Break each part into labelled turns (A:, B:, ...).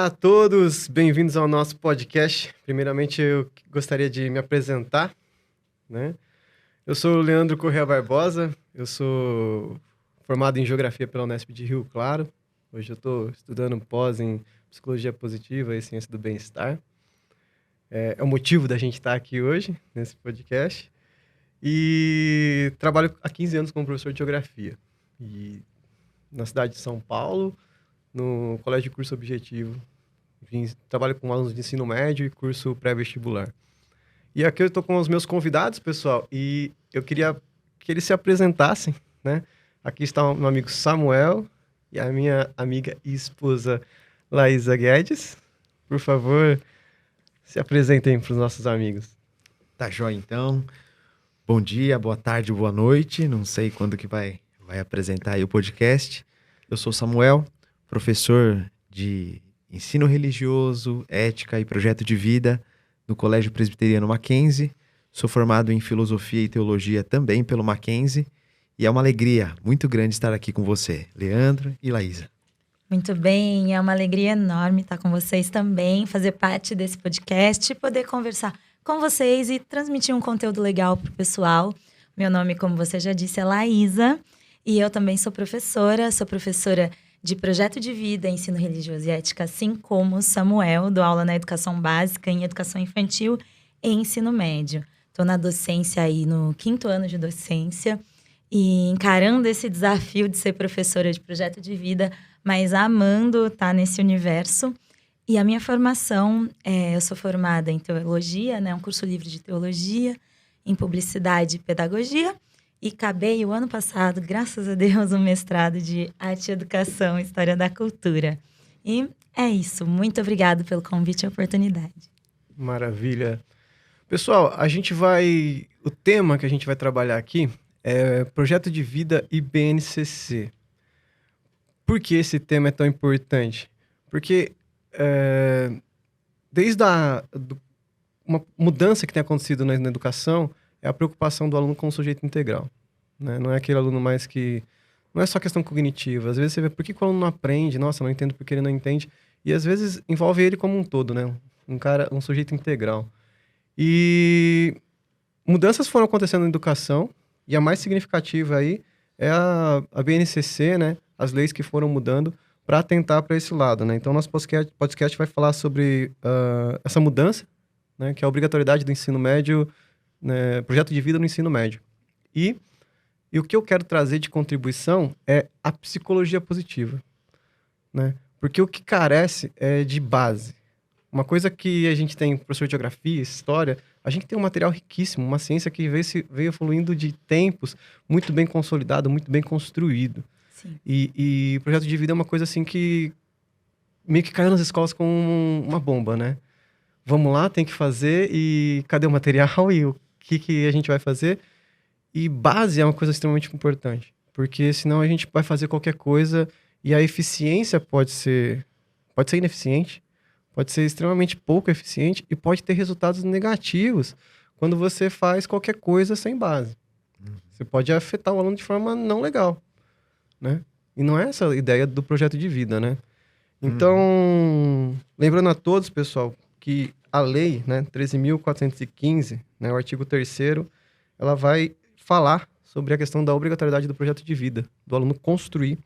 A: Olá a todos, bem-vindos ao nosso podcast. Primeiramente, eu gostaria de me apresentar, né? Eu sou o Leandro Corrêa Barbosa, eu sou formado em Geografia pela Unesp de Rio Claro. Hoje eu estou estudando pós em Psicologia Positiva e Ciência do Bem-Estar. É o motivo da gente estar aqui hoje, nesse podcast. E trabalho há 15 anos como professor de Geografia. E na cidade de São Paulo, no Colégio de Curso Objetivo. Trabalho com alunos de ensino médio e curso pré-vestibular. E aqui eu estou com os meus convidados, pessoal, e eu queria que eles se apresentassem, né? Aqui está o meu amigo Samuel e a minha amiga e esposa Laísa Guedes. Por favor, se apresentem para os nossos amigos.
B: Tá jóia, então. Bom dia, boa tarde, boa noite. Não sei quando que vai apresentar aí o podcast. Eu sou Samuel, professor de ensino religioso, ética e projeto de vida no Colégio Presbiteriano Mackenzie. Sou formado em filosofia e teologia também pelo Mackenzie. E é uma alegria muito grande estar aqui com você, Leandro e Laísa.
C: Muito bem, é uma alegria enorme estar com vocês também, fazer parte desse podcast e poder conversar com vocês e transmitir um conteúdo legal para o pessoal. Meu nome, como você já disse, é Laísa e eu também sou professora de projeto de vida, ensino religioso e ética, assim como Samuel, dou aula na educação básica, em educação infantil e ensino médio. Estou na docência aí no 5º ano de docência e encarando esse desafio de ser professora de projeto de vida, mas amando estar nesse universo. E a minha formação, eu sou formada em teologia, né, um curso livre de teologia, em publicidade e pedagogia, e acabei o ano passado, graças a Deus, um mestrado de arte e educação, história da cultura. E é isso, muito obrigada pelo convite e oportunidade.
A: Maravilha. Pessoal, o tema que a gente vai trabalhar aqui é projeto de vida e BNCC. Por que esse tema é tão importante? Porque desde uma mudança que tem acontecido na educação é a preocupação do aluno com o sujeito integral, né? Não é aquele aluno mais que... Não é só questão cognitiva. Às vezes você vê por que o aluno não aprende, nossa, não entendo porque ele não entende. E às vezes envolve ele como um todo, né? Um sujeito integral. E mudanças foram acontecendo na educação e a mais significativa aí é a BNCC, né? As leis que foram mudando para atentar para esse lado, né? Então, nosso podcast vai falar sobre essa mudança, né? Que é a obrigatoriedade do ensino médio, né? Projeto de vida no ensino médio. E o que eu quero trazer de contribuição é a psicologia positiva, né? Porque o que carece é de base. Uma coisa que a gente tem, professor de geografia, história, a gente tem um material riquíssimo, uma ciência que veio evoluindo de tempos, muito bem consolidado, muito bem construído. E projeto de vida é uma coisa assim que meio que caiu nas escolas com uma bomba, né? Vamos lá, tem que fazer e cadê o material e o que a gente vai fazer? E base é uma coisa extremamente importante, porque senão a gente vai fazer qualquer coisa e a eficiência pode ser ineficiente, pode ser extremamente pouco eficiente e pode ter resultados negativos quando você faz qualquer coisa sem base. Você pode afetar o aluno de forma não legal, né? E não é essa a ideia do projeto de vida, né? Então, lembrando a todos, pessoal, que a lei, né, 13.415, né, o artigo 3º, ela vai falar sobre a questão da obrigatoriedade do projeto de vida, do aluno construir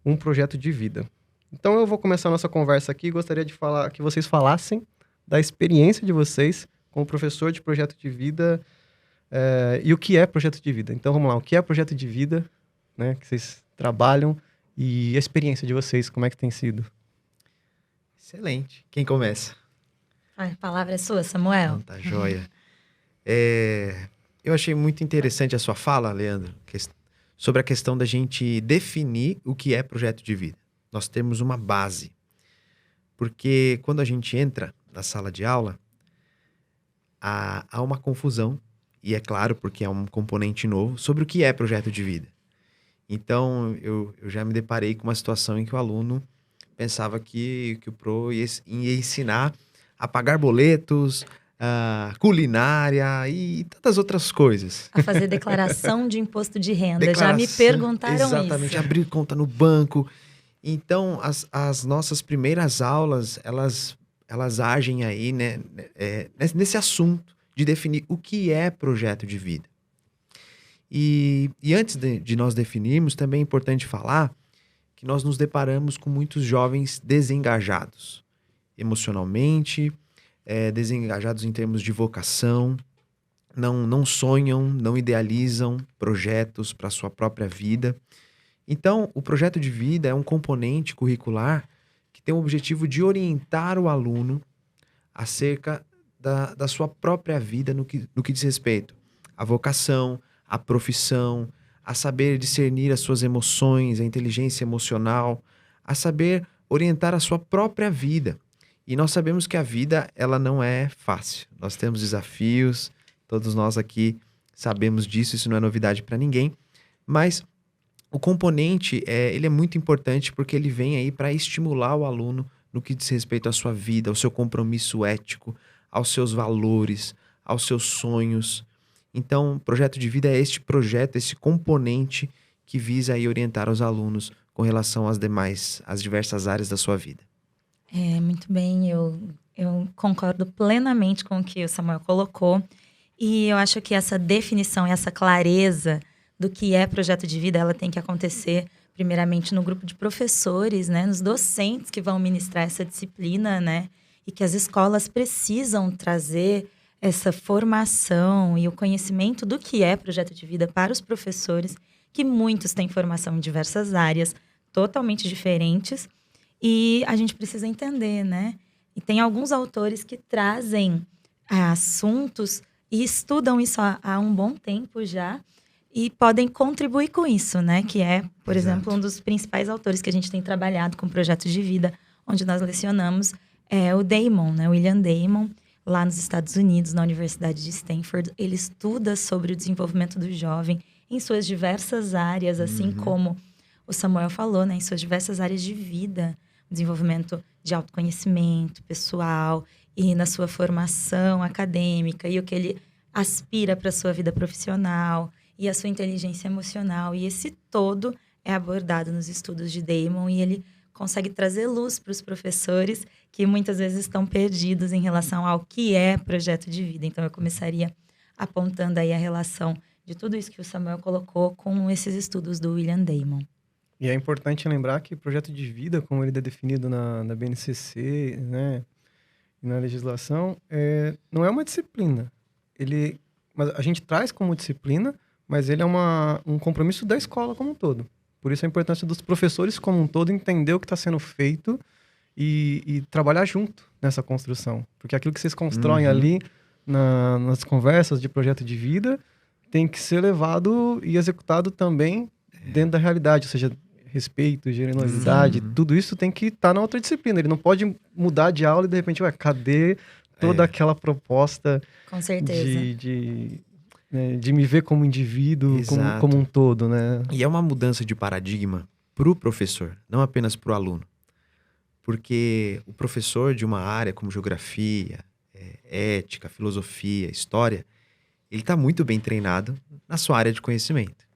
A: um projeto de vida. Então, eu vou começar a nossa conversa aqui e gostaria de falar que vocês falassem da experiência de vocês como professor de projeto de vida e o que é projeto de vida. Então, vamos lá, o que é projeto de vida, né, que vocês trabalham e a experiência de vocês, como é que tem sido?
B: Excelente. Quem começa?
C: A palavra é sua, Samuel.
B: Então, tá jóia. Eu achei muito interessante a sua fala, Leandro, sobre a questão da gente definir o que é projeto de vida. Nós temos uma base. Porque quando a gente entra na sala de aula, há uma confusão, e é claro, porque é um componente novo, sobre o que é projeto de vida. Então, eu já me deparei com uma situação em que o aluno pensava que o PRO ia ensinar a pagar boletos, culinária e tantas outras coisas.
C: A fazer declaração de imposto de renda. Já me perguntaram
B: exatamente,
C: isso.
B: abrir conta no banco. Então, as nossas primeiras aulas, elas agem aí, né, nesse assunto de definir o que é projeto de vida. E antes de nós definirmos, também é importante falar que nós nos deparamos com muitos jovens desengajados emocionalmente, desengajados em termos de vocação, não sonham, não idealizam projetos para a sua própria vida. Então, o projeto de vida é um componente curricular que tem o objetivo de orientar o aluno acerca da sua própria vida no que diz respeito à vocação, à profissão, a saber discernir as suas emoções, a inteligência emocional, a saber orientar a sua própria vida. E nós sabemos que a vida, ela não é fácil. Nós temos desafios, todos nós aqui sabemos disso, isso não é novidade para ninguém, mas o componente, ele é muito importante porque ele vem aí para estimular o aluno no que diz respeito à sua vida, ao seu compromisso ético, aos seus valores, aos seus sonhos. Então, o projeto de vida é este projeto, esse componente que visa aí orientar os alunos com relação às diversas áreas da sua vida.
C: Muito bem, eu concordo plenamente com o que o Samuel colocou. E eu acho que essa definição e essa clareza do que é projeto de vida, ela tem que acontecer primeiramente no grupo de professores, né, nos docentes que vão ministrar essa disciplina, né, e que as escolas precisam trazer essa formação e o conhecimento do que é projeto de vida para os professores, que muitos têm formação em diversas áreas, totalmente diferentes, e a gente precisa entender, né? E tem alguns autores que trazem assuntos e estudam isso há um bom tempo já, e podem contribuir com isso, né? Que é, por exemplo, um dos principais autores que a gente tem trabalhado com projetos de vida, onde nós lecionamos, é o Damon, né? William Damon, lá nos Estados Unidos, na Universidade de Stanford. Ele estuda sobre o desenvolvimento do jovem em suas diversas áreas, assim como o Samuel falou, né? Em suas diversas áreas de vida. Desenvolvimento de autoconhecimento pessoal e na sua formação acadêmica e o que ele aspira para a sua vida profissional e a sua inteligência emocional. E esse todo é abordado nos estudos de Damon e ele consegue trazer luz para os professores que muitas vezes estão perdidos em relação ao que é projeto de vida. Então, eu começaria apontando aí a relação de tudo isso que o Samuel colocou com esses estudos do William Damon.
A: E é importante lembrar que projeto de vida, como ele é definido na BNCC, né, e na legislação, não é uma disciplina. Mas a gente traz como disciplina, mas ele é um compromisso da escola como um todo. Por isso a importância dos professores como um todo entender o que está sendo feito e trabalhar junto nessa construção. Porque aquilo que vocês constroem ali nas conversas de projeto de vida tem que ser levado e executado também dentro da realidade, ou seja, respeito, generosidade, tudo isso tem que estar na outra disciplina. Ele não pode mudar de aula e de repente, cadê toda aquela proposta
C: com certeza.
A: de me ver como indivíduo, como um todo, né?
B: E é uma mudança de paradigma para o professor, não apenas para o aluno. Porque o professor de uma área como geografia, ética, filosofia, história, ele está muito bem treinado na sua área de conhecimento.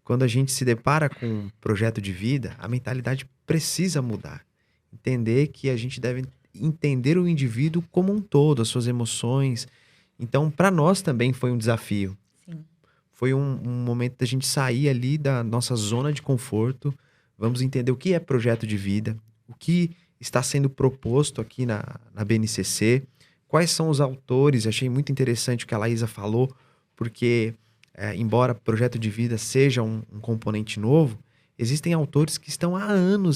B: Quando a gente se depara com um projeto de vida, a mentalidade precisa mudar. Entender que a gente deve entender o indivíduo como um todo, as suas emoções. Então, para nós também foi um desafio.
C: Sim.
B: Foi um momento da gente sair ali da nossa zona de conforto. Vamos entender o que é projeto de vida, o que está sendo proposto aqui na BNCC, quais são os autores. Achei muito interessante o que a Laísa falou, porque embora projeto de vida seja um componente novo, existem autores que estão há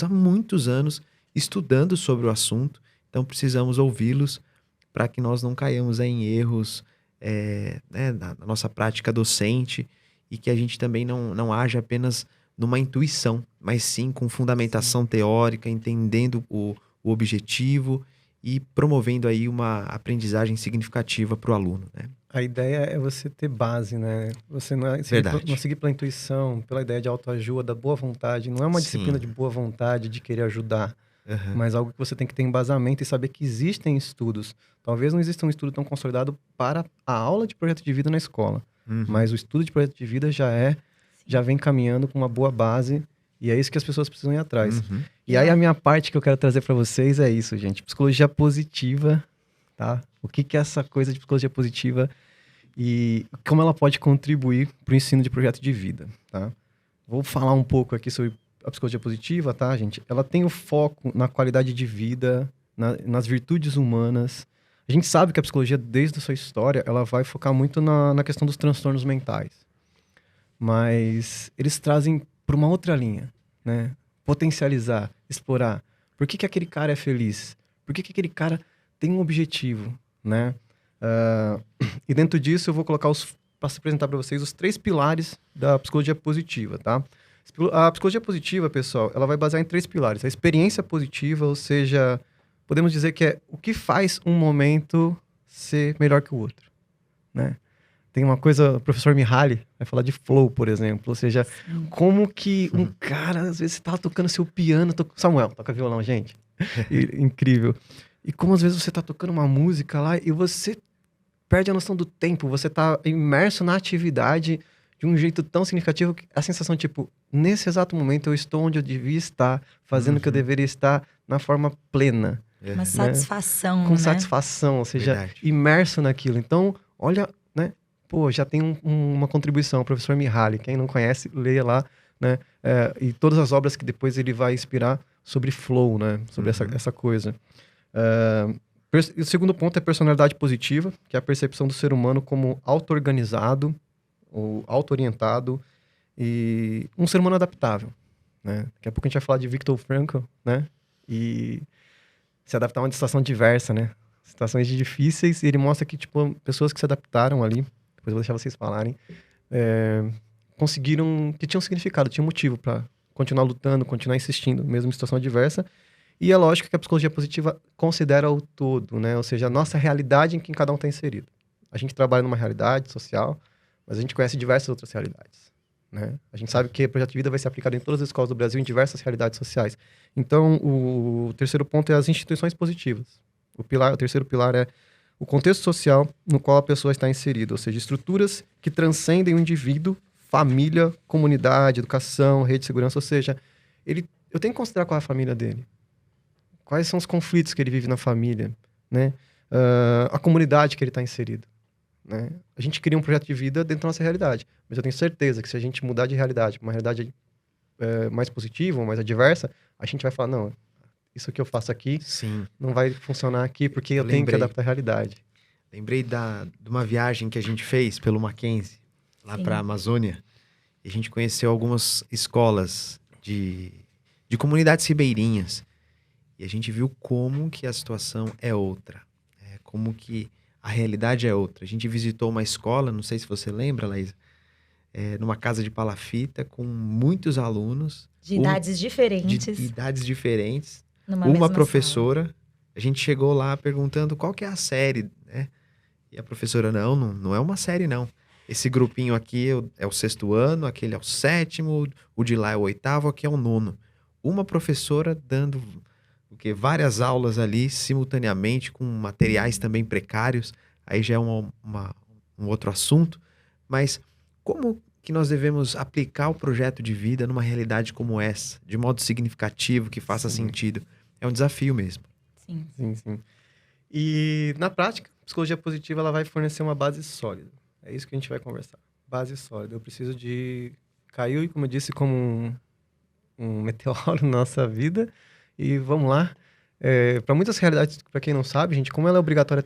B: muitos anos, estudando sobre o assunto. Então, precisamos ouvi-los para que nós não caiamos em erros na nossa prática docente e que a gente também não haja apenas numa intuição, mas sim com fundamentação teórica, entendendo o objetivo e promovendo aí uma aprendizagem significativa para o aluno, né?
A: A ideia é você ter base, né? Você não seguir pela intuição, pela ideia de autoajuda, da boa vontade. Não é uma disciplina de boa vontade, de querer ajudar. Mas algo que você tem que ter embasamento e saber que existem estudos. Talvez não exista um estudo tão consolidado para a aula de projeto de vida na escola. Mas o estudo de projeto de vida já vem caminhando com uma boa base E é isso que as pessoas precisam ir atrás.
B: Uhum.
A: E aí a minha parte que eu quero trazer para vocês é isso, gente. Psicologia positiva, tá? O que é essa coisa de psicologia positiva e como ela pode contribuir para o ensino de projeto de vida, tá? Vou falar um pouco aqui sobre a psicologia positiva, tá, gente? Ela tem o foco na qualidade de vida, nas virtudes humanas. A gente sabe que a psicologia, desde a sua história, ela vai focar muito na questão dos transtornos mentais. Mas eles trazem para uma outra linha, né? Potencializar, explorar. Por que aquele cara é feliz? Por que aquele cara tem um objetivo, né? E dentro disso eu vou colocar para apresentar para vocês os 3 pilares da psicologia positiva, tá? A psicologia positiva, pessoal, ela vai basear em 3 pilares. A experiência positiva, ou seja, podemos dizer que é o que faz um momento ser melhor que o outro, né? Tem uma coisa, o professor Mihaly vai falar de flow, por exemplo. Ou seja, como que um cara, às vezes, você tá tocando seu piano... Samuel, toca violão, gente. Incrível. E como, às vezes, você tá tocando uma música lá e você perde a noção do tempo. Você tá imerso na atividade de um jeito tão significativo que a sensação, tipo, nesse exato momento eu estou onde eu devia estar, fazendo o que eu deveria estar na forma plena.
C: Uma satisfação,
A: Com
C: né?
A: satisfação, ou seja,
B: Verdade.
A: imerso naquilo. Então, olha, né? Pô, já tem uma contribuição, o professor Mihaly. Quem não conhece, leia lá, né? E todas as obras que depois ele vai inspirar sobre flow, né? Sobre essa coisa. E o segundo ponto é personalidade positiva, que é a percepção do ser humano como auto-organizado, ou auto-orientado, e um ser humano adaptável, né? Daqui a pouco a gente vai falar de Viktor Frankl, né? E se adaptar a uma situação diversa, né? Situações difíceis, e ele mostra que, tipo, pessoas que se adaptaram ali, depois eu vou deixar vocês falarem, conseguiram, que tinham significado, tinham motivo para continuar lutando, continuar insistindo, mesmo em situação adversa. E é lógico que a psicologia positiva considera o todo, né? Ou seja, a nossa realidade em que cada um está inserido. A gente trabalha numa realidade social, mas a gente conhece diversas outras realidades, né? A gente sabe que o projeto de vida vai ser aplicado em todas as escolas do Brasil, em diversas realidades sociais. Então, o terceiro ponto é as instituições positivas. O terceiro pilar é o contexto social no qual a pessoa está inserida, ou seja, estruturas que transcendem o indivíduo, família, comunidade, educação, rede de segurança, ou seja, eu tenho que considerar qual é a família dele. Quais são os conflitos que ele vive na família, né? A comunidade que ele está inserido, né? A gente cria um projeto de vida dentro da nossa realidade, mas eu tenho certeza que se a gente mudar de realidade para uma realidade mais positiva, mais adversa, a gente vai falar, não, isso que eu faço aqui não vai funcionar aqui porque eu tenho que adaptar a realidade.
B: Lembrei de uma viagem que a gente fez pelo Mackenzie, lá para a Amazônia, e a gente conheceu algumas escolas de comunidades ribeirinhas. E a gente viu como que a situação é outra, como que a realidade é outra. A gente visitou uma escola, não sei se você lembra, Laísa, numa casa de palafita com muitos alunos.
C: De idades diferentes.
B: De idades diferentes.
C: Numa
B: uma
C: mesma
B: professora.
C: sala.
B: A gente chegou lá perguntando qual que é a série, né? E a professora, não é uma série, não. Esse grupinho aqui é o 6º ano, aquele é o 7º, o de lá é o 8º, aqui é o 9º. Uma professora dando várias aulas ali simultaneamente, com materiais também precários. Aí já é um outro assunto. Mas como que nós devemos aplicar o projeto de vida numa realidade como essa, de modo significativo, que faça sentido? É um desafio mesmo.
C: Sim.
A: Sim. E na prática, a psicologia positiva ela vai fornecer uma base sólida. É isso que a gente vai conversar. Base sólida. Eu preciso de... Caiu, e como eu disse, como um meteoro na nossa vida. E vamos lá. Para muitas realidades, para quem não sabe, gente, como ela é obrigatória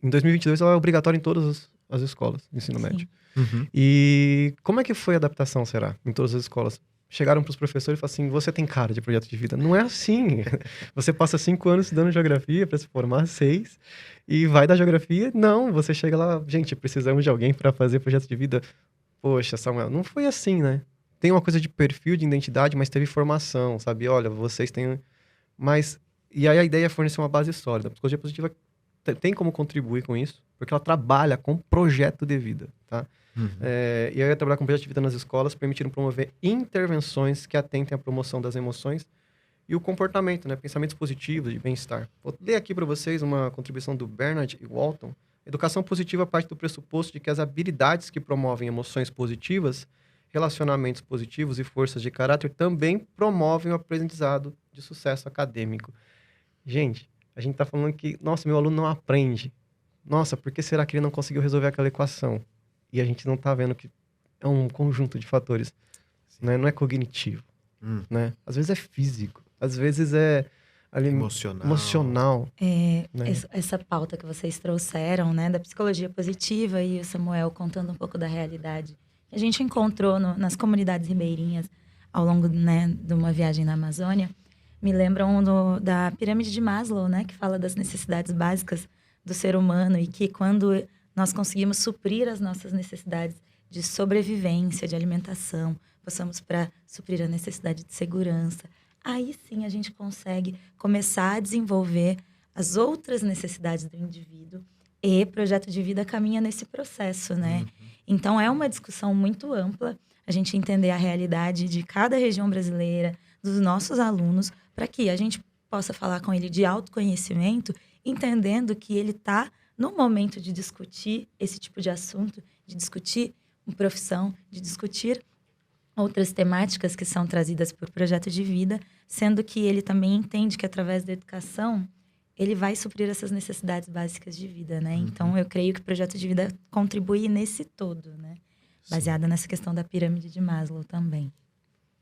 A: em 2022, ela é obrigatória em todas as escolas de ensino médio.
B: Uhum.
A: E como é que foi a adaptação, será? Em todas as escolas? Chegaram para os professores e falaram assim, você tem cara de projeto de vida. Não é assim. Você passa 5 anos estudando geografia para se formar 6 e vai da geografia. Não, você chega lá, gente, precisamos de alguém para fazer projeto de vida. Poxa, Samuel, não foi assim, né? Tem uma coisa de perfil, de identidade, mas teve formação, sabe? Olha, vocês têm... E aí a ideia é fornecer uma base sólida. A psicologia positiva tem como contribuir com isso, porque ela trabalha com projeto de vida, tá?
B: Uhum.
A: E aí trabalhar com projeto de vida nas escolas, permitindo promover intervenções que atentem à promoção das emoções e o comportamento, né? Pensamentos positivos de bem-estar. Vou ler aqui para vocês uma contribuição do Bernard e Walton. Educação positiva parte do pressuposto de que as habilidades que promovem emoções positivas relacionamentos positivos e forças de caráter também promovem o aprendizado de sucesso acadêmico. Gente, a gente está falando que, nossa, meu aluno não aprende. Nossa, por que será que ele não conseguiu resolver aquela equação? E a gente não está vendo que é um conjunto de fatores, né? Não é cognitivo, né? Às vezes é físico, às vezes é emocional. Né?
C: Essa pauta que vocês trouxeram, né, da psicologia positiva e o Samuel contando um pouco da realidade que a gente encontrou nas comunidades ribeirinhas ao longo, né, de uma viagem na Amazônia, me lembram da pirâmide de Maslow, né, que fala das necessidades básicas do ser humano e que quando nós conseguimos suprir as nossas necessidades de sobrevivência, de alimentação, passamos para suprir a necessidade de segurança, aí sim a gente consegue começar a desenvolver as outras necessidades do indivíduo e projeto de vida caminha nesse processo, né? Então, é uma discussão muito ampla a gente entender a realidade de cada região brasileira, dos nossos alunos, para que a gente possa falar com ele de autoconhecimento, entendendo que ele está no momento de discutir esse tipo de assunto, de discutir uma profissão, de discutir outras temáticas que são trazidas por projeto de vida, sendo que ele também entende que através da educação ele vai suprir essas necessidades básicas de vida, né? Então, eu creio que o projeto de vida contribui nesse todo, né? Baseada nessa questão da pirâmide de Maslow também.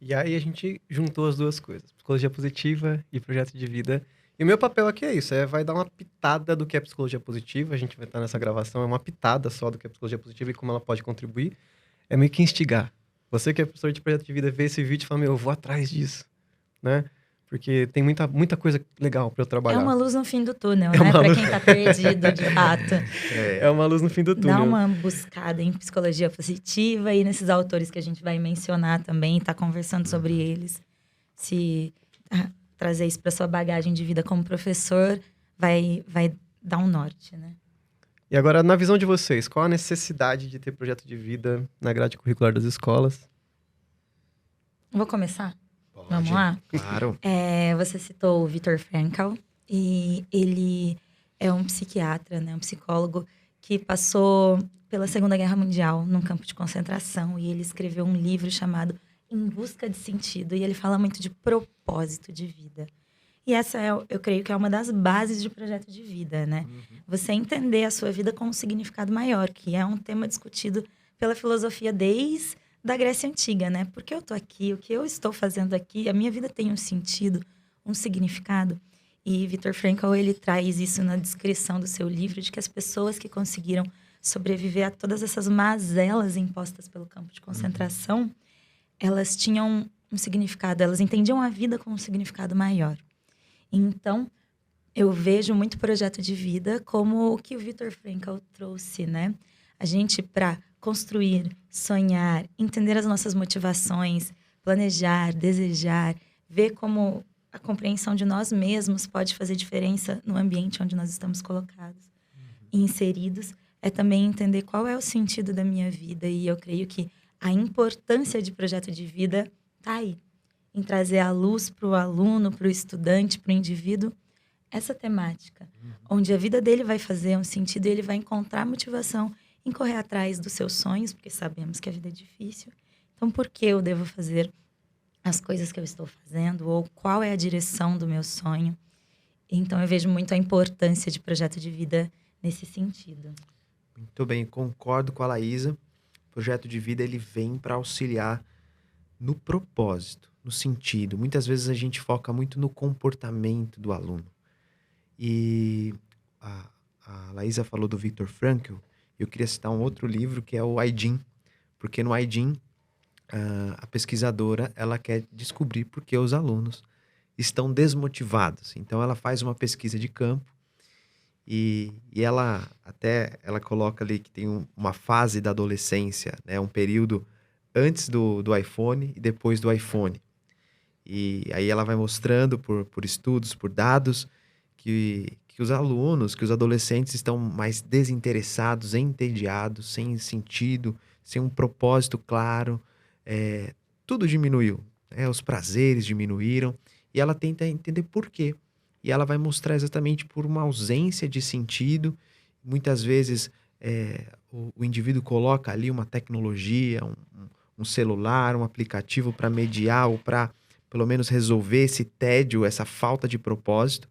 A: E aí a gente juntou as duas coisas, psicologia positiva e projeto de vida. E o meu papel aqui é isso, vai dar uma pitada do que é psicologia positiva, a gente vai estar nessa gravação, é uma pitada só do que é psicologia positiva e como ela pode contribuir. É meio que instigar. Você que é professor de projeto de vida, vê esse vídeo e fala, eu vou atrás disso, né? Porque tem muita coisa legal para eu trabalhar.
C: É uma luz no fim do túnel, né? Para quem tá perdido, de fato.
A: É uma luz no fim do túnel.
C: Dá uma buscada em psicologia positiva e nesses autores que a gente vai mencionar também, tá conversando sobre eles. Se trazer isso para sua bagagem de vida como professor, vai dar um norte, né?
A: E agora, na visão de vocês, qual a necessidade de ter projeto de vida na grade curricular das escolas?
C: Vou começar?
B: Pode.
C: Vamos lá?
B: Claro.
C: Você citou o Viktor Frankl, e ele é um psiquiatra, né, um psicólogo que passou pela Segunda Guerra Mundial num campo de concentração, e ele escreveu um livro chamado Em Busca de Sentido, e ele fala muito de propósito de vida. E essa eu creio que é uma das bases de projeto de vida, né? Você entender a sua vida com um significado maior, que é um tema discutido pela filosofia desde da Grécia Antiga, né? Por que eu tô aqui? O que eu estou fazendo aqui? A minha vida tem um sentido, um significado. E Viktor Frankl, ele traz isso na descrição do seu livro, de que as pessoas que conseguiram sobreviver a todas essas mazelas impostas pelo campo de concentração, elas tinham um significado, elas entendiam a vida com um significado maior. Então, eu vejo muito projeto de vida como o que o Viktor Frankl trouxe, né? A gente, para construir, sonhar, entender as nossas motivações, planejar, desejar, ver como a compreensão de nós mesmos pode fazer diferença no ambiente onde nós estamos colocados e inseridos, é também entender qual é o sentido da minha vida. E eu creio que a importância de projeto de vida está aí, em trazer a luz para o aluno, para o estudante, para o indivíduo, essa temática, onde a vida dele vai fazer um sentido e ele vai encontrar motivação em correr atrás dos seus sonhos, porque sabemos que a vida é difícil. Então, por que eu devo fazer as coisas que eu estou fazendo? Ou qual é a direção do meu sonho? Então, eu vejo muito a importância de projeto de vida nesse sentido.
B: Muito bem, concordo com a Laísa. O projeto de vida, ele vem para auxiliar no propósito, no sentido. Muitas vezes a gente foca muito no comportamento do aluno. E a Laísa falou do Viktor Frankl. Eu queria citar um outro livro, que é o I-Ching, porque no I-Ching, a pesquisadora, ela quer descobrir por que os alunos estão desmotivados. Então, ela faz uma pesquisa de campo e ela coloca ali que tem uma fase da adolescência, né, um período antes do iPhone e depois do iPhone. E aí ela vai mostrando por estudos, por dados, que os alunos, que os adolescentes estão mais desinteressados, entediados, sem sentido, sem um propósito claro. Tudo diminuiu, né? Os prazeres diminuíram, e ela tenta entender por quê. E ela vai mostrar exatamente por uma ausência de sentido. Muitas vezes o indivíduo coloca ali uma tecnologia, um celular, um aplicativo para mediar ou para, pelo menos, resolver esse tédio, essa falta de propósito.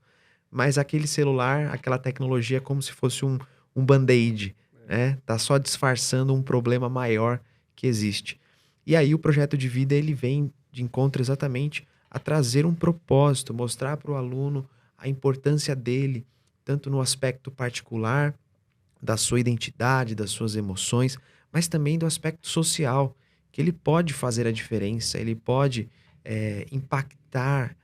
B: Mas aquele celular, aquela tecnologia é como se fosse um band-aid, né? Tá só disfarçando um problema maior que existe. E aí o projeto de vida, ele vem de encontro exatamente a trazer um propósito, mostrar para o aluno a importância dele, tanto no aspecto particular, da sua identidade, das suas emoções, mas também do aspecto social, que ele pode fazer a diferença, ele pode impactar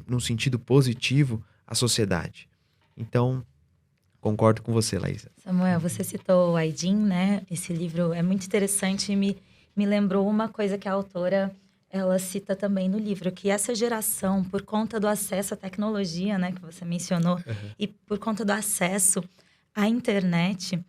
B: num sentido positivo a sociedade. Então, concordo com você, Laísa.
C: Samuel, você citou o Aydin, né? Esse livro é muito interessante e me lembrou uma coisa que a autora ela cita também no livro, que essa geração, por conta do acesso à tecnologia, né, que você mencionou, e por conta do acesso à internet,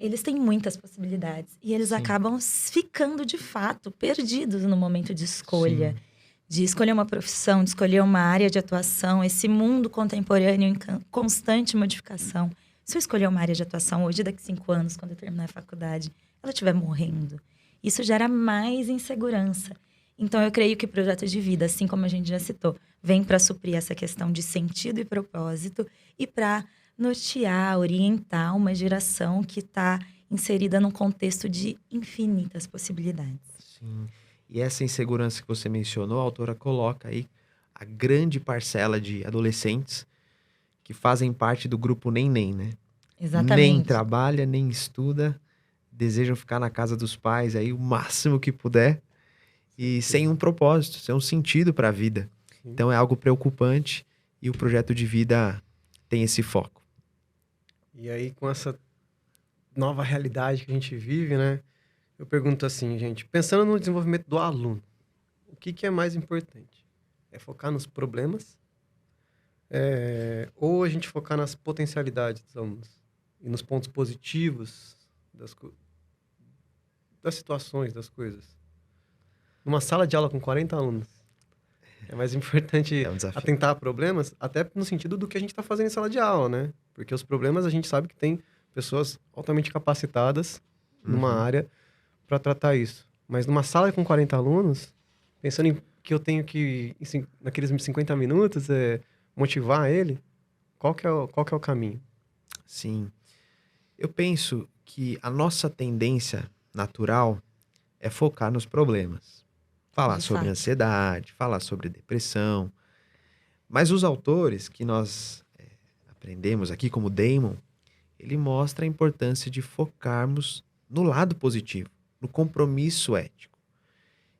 C: eles têm muitas possibilidades. E eles acabam ficando, de fato, perdidos no momento de escolha. Sim. De escolher uma profissão, de escolher uma área de atuação, esse mundo contemporâneo em constante modificação. Se eu escolher uma área de atuação hoje, daqui a 5 anos, quando eu terminar a faculdade, ela estiver morrendo, isso gera mais insegurança. Então, eu creio que o projeto de vida, assim como a gente já citou, vem para suprir essa questão de sentido e propósito e para nortear, orientar uma geração que está inserida num contexto de infinitas possibilidades.
B: Sim. E essa insegurança que você mencionou, a autora coloca aí a grande parcela de adolescentes que fazem parte do grupo nem, né?
C: Exatamente.
B: Nem trabalha, nem estuda, desejam ficar na casa dos pais aí o máximo que puder e sem um propósito, sem um sentido para a vida. Então é algo preocupante e o projeto de vida tem esse foco.
A: E aí, com essa nova realidade que a gente vive, né? Eu pergunto assim, gente, pensando no desenvolvimento do aluno, o que é mais importante? É focar nos problemas? Ou a gente focar nas potencialidades dos alunos? E nos pontos positivos das situações, das coisas? Numa sala de aula com 40 alunos, é mais importante atentar a problemas, até no sentido do que a gente está fazendo em sala de aula, né? Porque os problemas a gente sabe que tem pessoas altamente capacitadas numa área para tratar isso. Mas numa sala com 40 alunos, pensando em que eu tenho que, naqueles 50 minutos, motivar ele, qual que é o caminho?
B: Sim. Eu penso que a nossa tendência natural é focar nos problemas. Falar sobre ansiedade, falar sobre depressão. Mas os autores que nós aprendemos aqui, como Damon, ele mostra a importância de focarmos no lado positivo, no compromisso ético.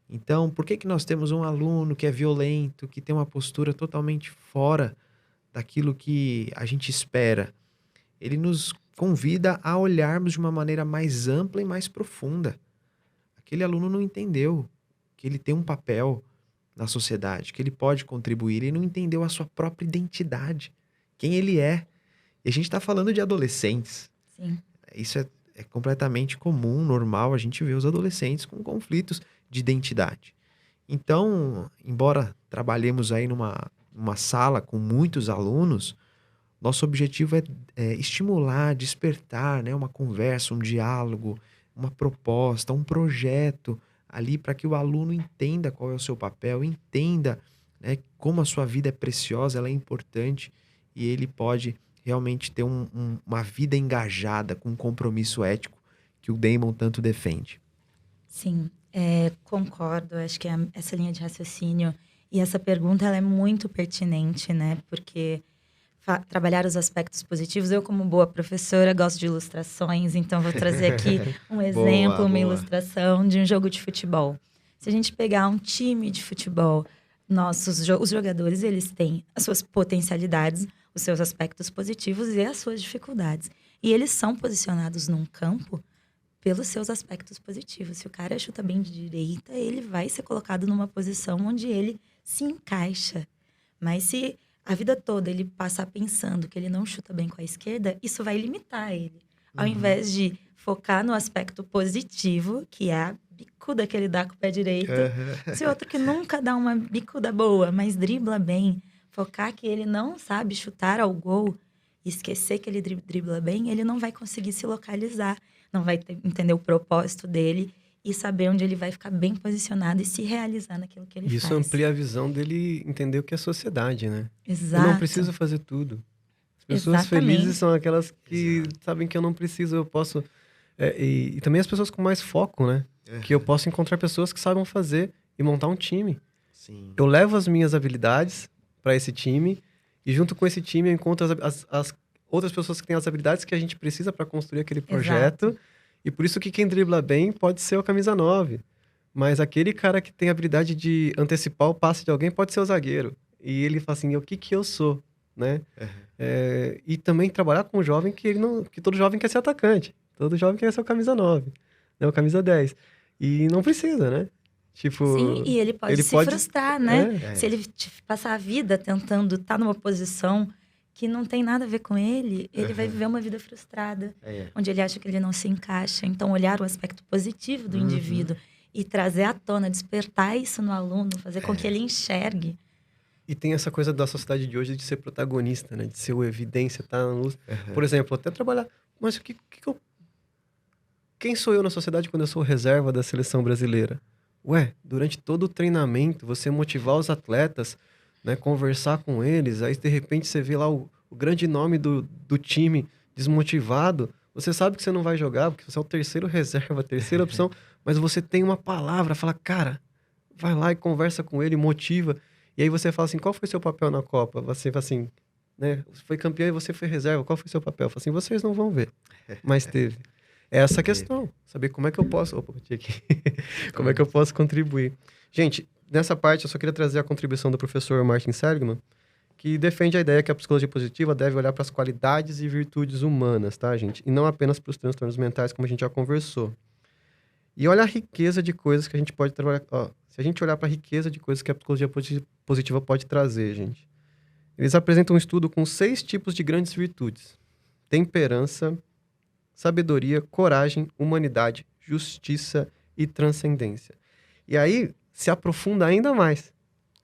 B: Então, por que nós temos um aluno que é violento, que tem uma postura totalmente fora daquilo que a gente espera? Ele nos convida a olharmos de uma maneira mais ampla e mais profunda. Aquele aluno não entendeu que ele tem um papel na sociedade, que ele pode contribuir, ele não entendeu a sua própria identidade, quem ele é. E a gente está falando de adolescentes.
C: Sim.
B: Isso é completamente comum, normal, a gente vê os adolescentes com conflitos de identidade. Então, embora trabalhemos aí numa sala com muitos alunos, nosso objetivo é estimular, despertar, né, uma conversa, um diálogo, uma proposta, um projeto ali para que o aluno entenda qual é o seu papel, entenda, né, como a sua vida é preciosa, ela é importante e ele pode realmente ter uma vida engajada com um compromisso ético que o Damon tanto defende.
C: Sim, concordo. Acho que essa linha de raciocínio e essa pergunta ela é muito pertinente, né? Porque trabalhar os aspectos positivos, eu como boa professora gosto de ilustrações, então vou trazer aqui um exemplo, uma ilustração de um jogo de futebol. Se a gente pegar um time de futebol, os jogadores eles têm as suas potencialidades, os seus aspectos positivos e as suas dificuldades. E eles são posicionados num campo pelos seus aspectos positivos. Se o cara chuta bem de direita, ele vai ser colocado numa posição onde ele se encaixa. Mas se a vida toda ele passar pensando que ele não chuta bem com a esquerda, isso vai limitar ele. Ao invés de focar no aspecto positivo, que é a bicuda que ele dá com o pé direito. Se outro que nunca dá uma bicuda boa, mas dribla bem, focar que ele não sabe chutar ao gol e esquecer que ele dribla bem, ele não vai conseguir se localizar, não vai entender o propósito dele e saber onde ele vai ficar bem posicionado e se realizar naquilo que ele
A: Isso
C: faz.
A: amplia a visão dele entender o que é sociedade, né?
C: Exato.
A: Eu não preciso fazer tudo. As pessoas
C: Exatamente.
A: felizes são aquelas que sabem que eu não preciso, eu posso... e também as pessoas com mais foco, né? Que eu posso encontrar pessoas que saibam fazer e montar um time.
B: Sim.
A: Eu levo as minhas habilidades para esse time e junto com esse time eu encontro as outras pessoas que têm as habilidades que a gente precisa para construir aquele projeto.
C: Exato.
A: E por isso que quem dribla bem pode ser o camisa 9. Mas aquele cara que tem a habilidade de antecipar o passe de alguém pode ser o zagueiro. E ele fala assim, o que que eu sou, né? E também trabalhar com o jovem que todo jovem quer ser atacante. Todo jovem quer ser o camisa 9, né? O camisa 10. E não precisa, né? Tipo,
C: Sim, e ele pode se frustrar, né? Se ele passar a vida tentando estar numa posição que não tem nada a ver com ele, ele vai viver uma vida frustrada, onde ele acha que ele não se encaixa. Então, olhar o aspecto positivo do indivíduo e trazer à tona, despertar isso no aluno, fazer com que ele enxergue.
A: E tem essa coisa da sociedade de hoje de ser protagonista, né? De ser o evidência, tá na luz. Por exemplo, até trabalhar... Mas quem sou eu na sociedade quando eu sou reserva da seleção brasileira? Ué, durante todo o treinamento, você motivar os atletas, né? Conversar com eles, aí de repente você vê lá o grande nome do time desmotivado, você sabe que você não vai jogar, porque você é o terceiro reserva, a terceira opção, mas você tem uma palavra, fala, cara, vai lá e conversa com ele, motiva. E aí você fala assim, qual foi seu papel na Copa? Você fala assim, né? Você foi campeão e você foi reserva, qual foi seu papel? Fala assim, vocês não vão ver, mas teve. É essa questão, saber como é que eu posso... Opa, aqui. Como é que eu posso contribuir. Gente, nessa parte eu só queria trazer a contribuição do professor Martin Seligman, que defende a ideia que a psicologia positiva deve olhar para as qualidades e virtudes humanas, tá, gente? E não apenas para os transtornos mentais, como a gente já conversou. E olha a riqueza de coisas que a gente pode trabalhar... Ó, se a gente olhar para a riqueza de coisas que a psicologia positiva pode trazer, gente. Eles apresentam um estudo com 6 tipos de grandes virtudes. Temperança, sabedoria, coragem, humanidade, justiça e transcendência. E aí, se aprofunda ainda mais.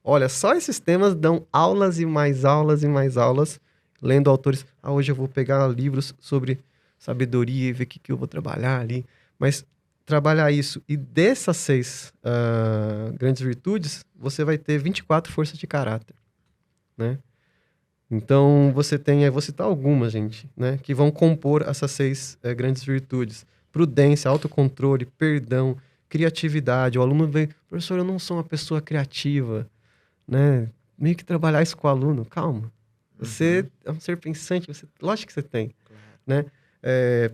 A: Olha, só esses temas dão aulas e mais aulas e mais aulas, lendo autores. Hoje eu vou pegar livros sobre sabedoria e ver o que eu vou trabalhar ali. Mas trabalhar isso e dessas 6 grandes virtudes, você vai ter 24 forças de caráter, né? Então, você tem, eu vou citar algumas, gente, né? Que vão compor essas 6 grandes virtudes. Prudência, autocontrole, perdão, criatividade. O aluno vem, professor, eu não sou uma pessoa criativa, né? Meio que trabalhar isso com o aluno, calma. Você é um ser pensante, lógico que você tem, né?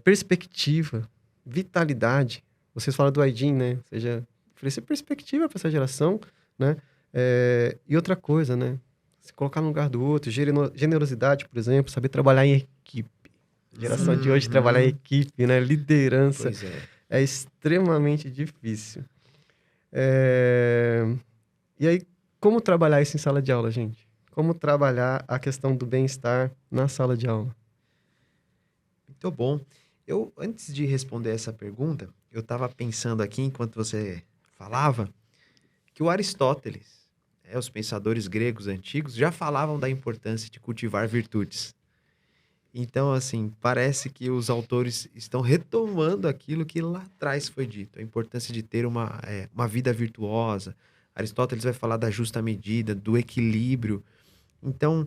A: Perspectiva, vitalidade. Vocês falam do Aidin, né? Ou seja, oferecer perspectiva para essa geração, né? E outra coisa, né? Se colocar no lugar do outro, generosidade, por exemplo, saber trabalhar em equipe. A geração de hoje trabalhar em equipe, né? Liderança.
B: Pois
A: é extremamente difícil. E aí, como trabalhar isso em sala de aula, gente? Como trabalhar a questão do bem-estar na sala de aula?
B: Muito bom. Antes de responder essa pergunta, eu estava pensando aqui, enquanto você falava, que o Aristóteles, os pensadores gregos antigos, já falavam da importância de cultivar virtudes. Então, assim, parece que os autores estão retomando aquilo que lá atrás foi dito. A importância de ter uma vida virtuosa. Aristóteles vai falar da justa medida, do equilíbrio. Então,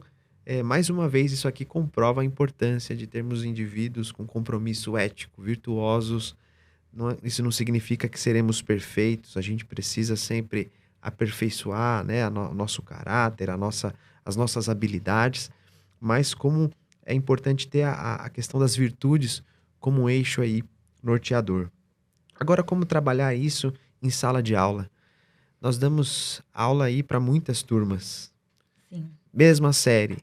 B: mais uma vez, isso aqui comprova a importância de termos indivíduos com compromisso ético, virtuosos. Isso não significa que seremos perfeitos. A gente precisa sempre aperfeiçoar, né, o nosso caráter, as nossas habilidades. Mas como é importante ter a questão das virtudes como um eixo aí norteador. Agora, como trabalhar isso em sala de aula? Nós damos aula aí para muitas turmas.
C: Sim.
B: Mesma série.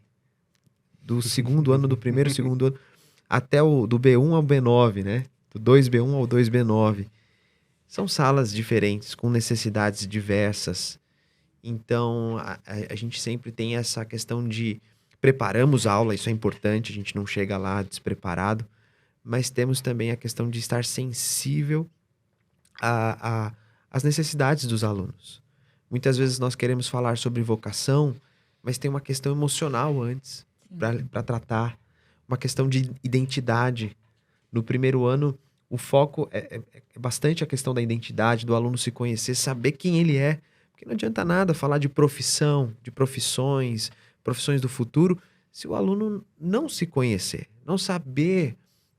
B: Do segundo ano, do primeiro, segundo ano, até do B1 ao B9, né? Do 2B1 ao 2B9. São salas diferentes, com necessidades diversas. Então, a gente sempre tem essa questão de preparamos a aula, isso é importante, a gente não chega lá despreparado, mas temos também a questão de estar sensível às necessidades dos alunos. Muitas vezes nós queremos falar sobre vocação, mas tem uma questão emocional antes para tratar, uma questão de identidade. No primeiro ano, O foco é bastante a questão da identidade, do aluno se conhecer, saber quem ele é. Porque não adianta nada falar de profissão, de profissões do futuro, se o aluno não se conhecer, não saber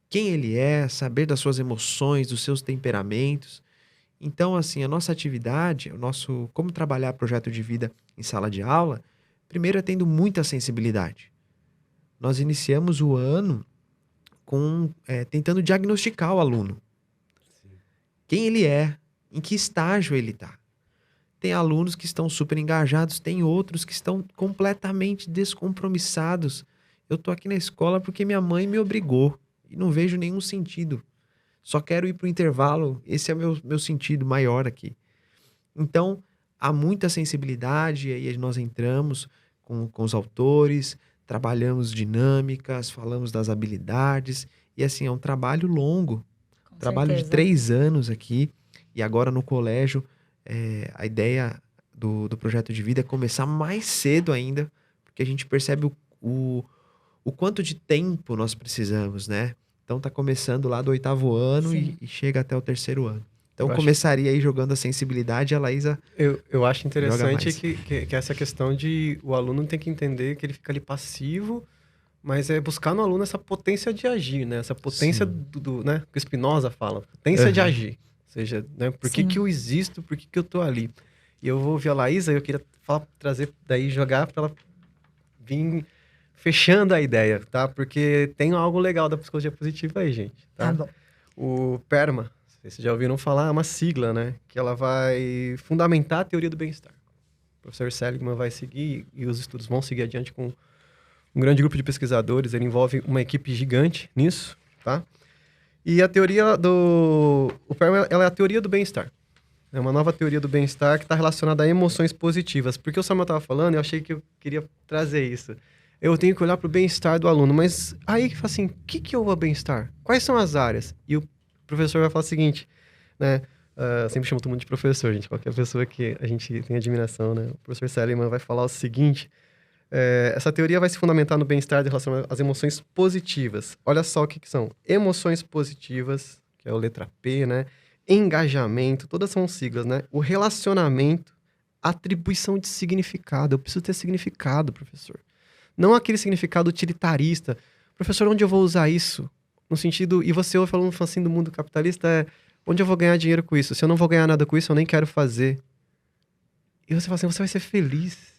B: quem ele é, saber das suas emoções, dos seus temperamentos. Então, assim, a nossa atividade, como trabalhar projeto de vida em sala de aula, primeiro é tendo muita sensibilidade. Nós iniciamos o ano tentando diagnosticar o aluno. Sim. Quem ele é, em que estágio ele está. Tem alunos que estão super engajados, tem outros que estão completamente descompromissados. Eu estou aqui na escola porque minha mãe me obrigou e não vejo nenhum sentido. Só quero ir para o intervalo, esse é o meu sentido maior aqui. Então, há muita sensibilidade, e aí nós entramos com os autores, trabalhamos dinâmicas, falamos das habilidades, e assim, é um trabalho longo, trabalho de 3 anos aqui, e agora no colégio, a ideia do projeto de vida é começar mais cedo ainda, porque a gente percebe o quanto de tempo nós precisamos, né? Então tá começando lá do 8º ano e chega até o 3º ano. Então começaria aí jogando a sensibilidade, a Laísa.
A: Eu acho interessante que essa questão de o aluno tem que entender que ele fica ali passivo, mas é buscar no aluno essa potência de agir, né? Essa potência né? Que o Spinoza fala, potência de agir. Ou seja, né? Por que eu existo, por que eu tô ali? E eu vou ouvir a Laísa, eu queria trazer daí, jogar para ela vir fechando a ideia, tá? Porque tem algo legal da psicologia positiva aí, gente. Tá
C: bom.
A: O PERMA, vocês já ouviram falar, é uma sigla, né? Que ela vai fundamentar a teoria do bem-estar. O professor Seligman vai seguir, e os estudos vão seguir adiante com um grande grupo de pesquisadores. Ele envolve uma equipe gigante nisso, tá? E a teoria o PERMA, ela é a teoria do bem-estar. É uma nova teoria do bem-estar que está relacionada a emoções positivas. Porque o Samuel estava falando, eu achei que eu queria trazer isso. Eu tenho que olhar para o bem-estar do aluno. Mas aí que fala assim, o que é o bem-estar? Quais são as áreas? E o professor vai falar o seguinte, né? Sempre chamo todo mundo de professor, gente. Qualquer pessoa que a gente tem admiração, né? O professor Seligman vai falar o seguinte, essa teoria vai se fundamentar no bem-estar em relação às emoções positivas. Olha só o que são. Emoções positivas, que é a letra P, né? Engajamento, todas são siglas, né? O relacionamento, atribuição de significado. Eu preciso ter significado, professor. Não aquele significado utilitarista. Professor, onde eu vou usar isso? No sentido, e você ouve falando assim do mundo capitalista, onde eu vou ganhar dinheiro com isso? Se eu não vou ganhar nada com isso, eu nem quero fazer. E você fala assim, você vai ser feliz.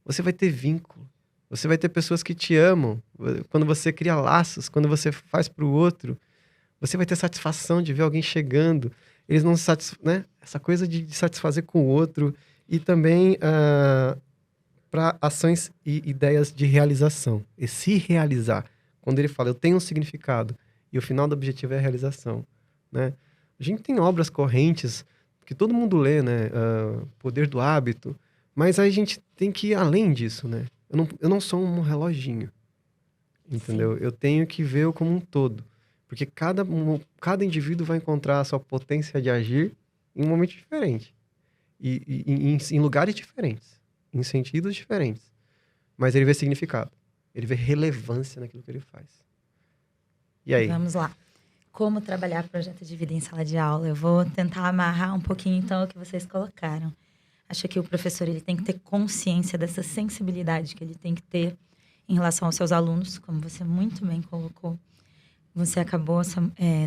A: Você vai ter vínculo. Você vai ter pessoas que te amam. Quando você cria laços, quando você faz pro outro, você vai ter satisfação de ver alguém chegando. Eles não se né? Essa coisa de satisfazer com o outro. E também para ações e ideias de realização. E se realizar. Quando ele fala, eu tenho um significado. E o final do objetivo é a realização. Né? A gente tem obras correntes que todo mundo lê, né? Poder do Hábito. Mas aí a gente tem que ir além disso, né? Eu não sou um reloginho. Entendeu? Sim. Eu tenho que ver como um todo. Porque cada indivíduo vai encontrar a sua potência de agir em um momento diferente. E em lugares diferentes. Em sentidos diferentes. Mas ele vê significado. Ele vê relevância naquilo que ele faz. E aí?
C: Vamos lá. Como trabalhar projeto de vida em sala de aula? Eu vou tentar amarrar um pouquinho, então, o que vocês colocaram. Acho que o professor ele tem que ter consciência dessa sensibilidade que ele tem que ter em relação aos seus alunos, como você muito bem colocou. Você acabou,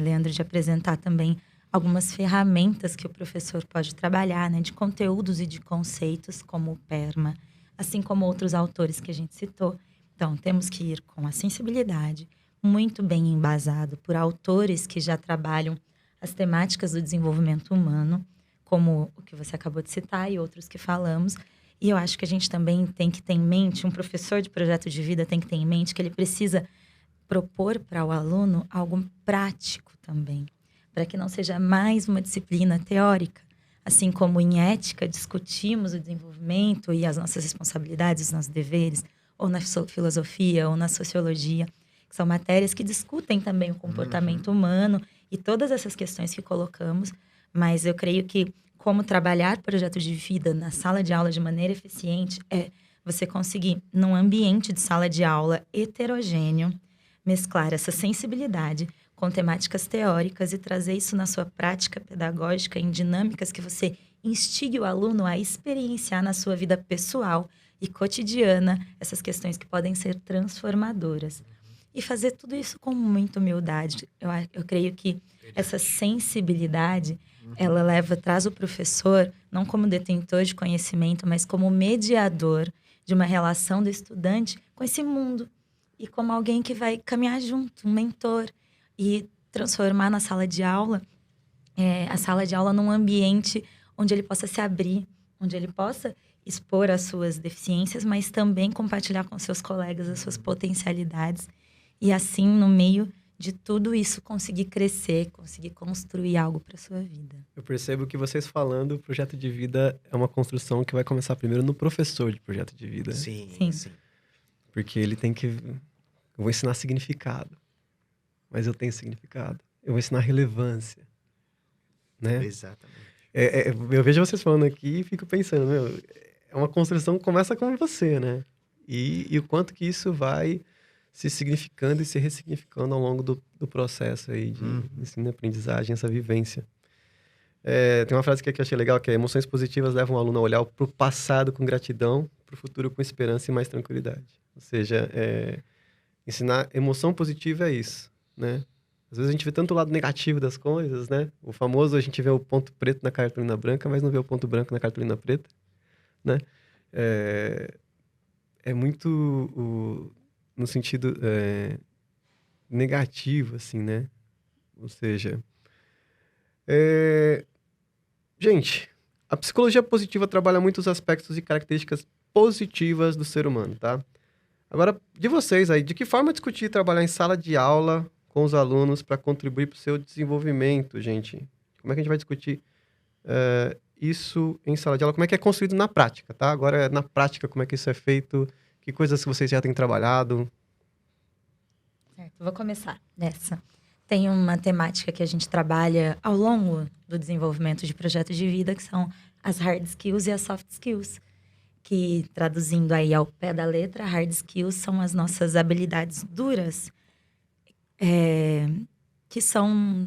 C: Leandro, de apresentar também algumas ferramentas que o professor pode trabalhar, né, de conteúdos e de conceitos, como o PERMA, assim como outros autores que a gente citou. Então, temos que ir com a sensibilidade, muito bem embasado por autores que já trabalham as temáticas do desenvolvimento humano, como o que você acabou de citar e outros que falamos. E eu acho que a gente também tem que ter em mente, um professor de projeto de vida tem que ter em mente que ele precisa propor para o aluno algo prático também, para que não seja mais uma disciplina teórica. Assim como em ética discutimos o desenvolvimento e as nossas responsabilidades, os nossos deveres, ou na filosofia, ou na sociologia, que são matérias que discutem também o comportamento humano e todas essas questões que colocamos. Mas eu creio que como trabalhar projeto de vida na sala de aula de maneira eficiente é você conseguir, num ambiente de sala de aula heterogêneo, mesclar essa sensibilidade com temáticas teóricas e trazer isso na sua prática pedagógica, em dinâmicas que você instigue o aluno a experienciar na sua vida pessoal e cotidiana essas questões que podem ser transformadoras. E fazer tudo isso com muita humildade. Eu creio que essa sensibilidade, ela traz o professor, não como detentor de conhecimento, mas como mediador de uma relação do estudante com esse mundo. E como alguém que vai caminhar junto, um mentor. E transformar na sala de aula, a sala de aula num ambiente onde ele possa se abrir, onde ele possa expor as suas deficiências, mas também compartilhar com seus colegas as suas potencialidades. E assim, no meio de tudo isso, conseguir crescer, conseguir construir algo para sua vida.
A: Eu percebo que vocês falando, o projeto de vida é uma construção que vai começar primeiro no professor de projeto de vida.
B: Sim.
A: Porque ele tem que... Eu vou ensinar significado, mas eu tenho significado. Eu vou ensinar relevância, né?
B: Exatamente.
A: Eu vejo vocês falando aqui e fico pensando, é uma construção que começa com você, né? E o quanto que isso vai se significando e se ressignificando ao longo do processo aí de ensino e aprendizagem, essa vivência. Tem uma frase que eu achei legal, que é: emoções positivas levam o aluno a olhar para o passado com gratidão, para o futuro com esperança e mais tranquilidade. Ou seja, ensinar emoção positiva é isso, né? Às vezes a gente vê tanto o lado negativo das coisas, né? O famoso, a gente vê o ponto preto na cartolina branca, mas não vê o ponto branco na cartolina preta, né? É muito no sentido negativo, assim, né? Ou seja... Gente, a psicologia positiva trabalha muitos aspectos e características positivas do ser humano, tá? Agora, de vocês aí, de que forma discutir e trabalhar em sala de aula com os alunos para contribuir para o seu desenvolvimento, gente? Como é que a gente vai discutir isso em sala de aula? Como é que é construído na prática, tá? Agora, na prática, como é que isso é feito? Que coisas que vocês já têm trabalhado?
C: Certo, vou começar nessa. Tem uma temática que a gente trabalha ao longo do desenvolvimento de projetos de vida, que são as hard skills e as soft skills. Que, traduzindo aí ao pé da letra, hard skills são as nossas habilidades duras, que são,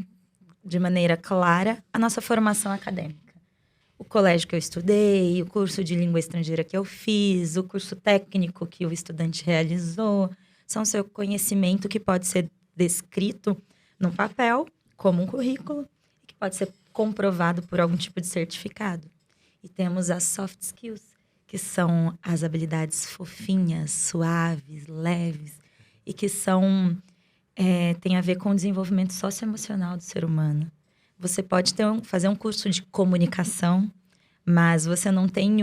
C: de maneira clara, a nossa formação acadêmica. O colégio que eu estudei, o curso de língua estrangeira que eu fiz, o curso técnico que o estudante realizou, são seu conhecimento que pode ser descrito no papel, como um currículo, e que pode ser comprovado por algum tipo de certificado. E temos as soft skills, que são as habilidades fofinhas, suaves, leves, e que tem a ver com o desenvolvimento socioemocional do ser humano. Você pode fazer um curso de comunicação, mas você não tem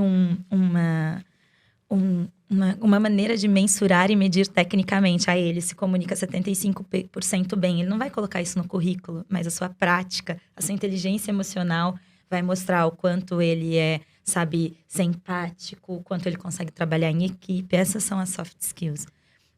C: uma maneira de mensurar e medir tecnicamente. Ele se comunica 75% bem. Ele não vai colocar isso no currículo, mas a sua prática, a sua inteligência emocional vai mostrar o quanto ele sabe ser empático, o quanto ele consegue trabalhar em equipe. Essas são as soft skills.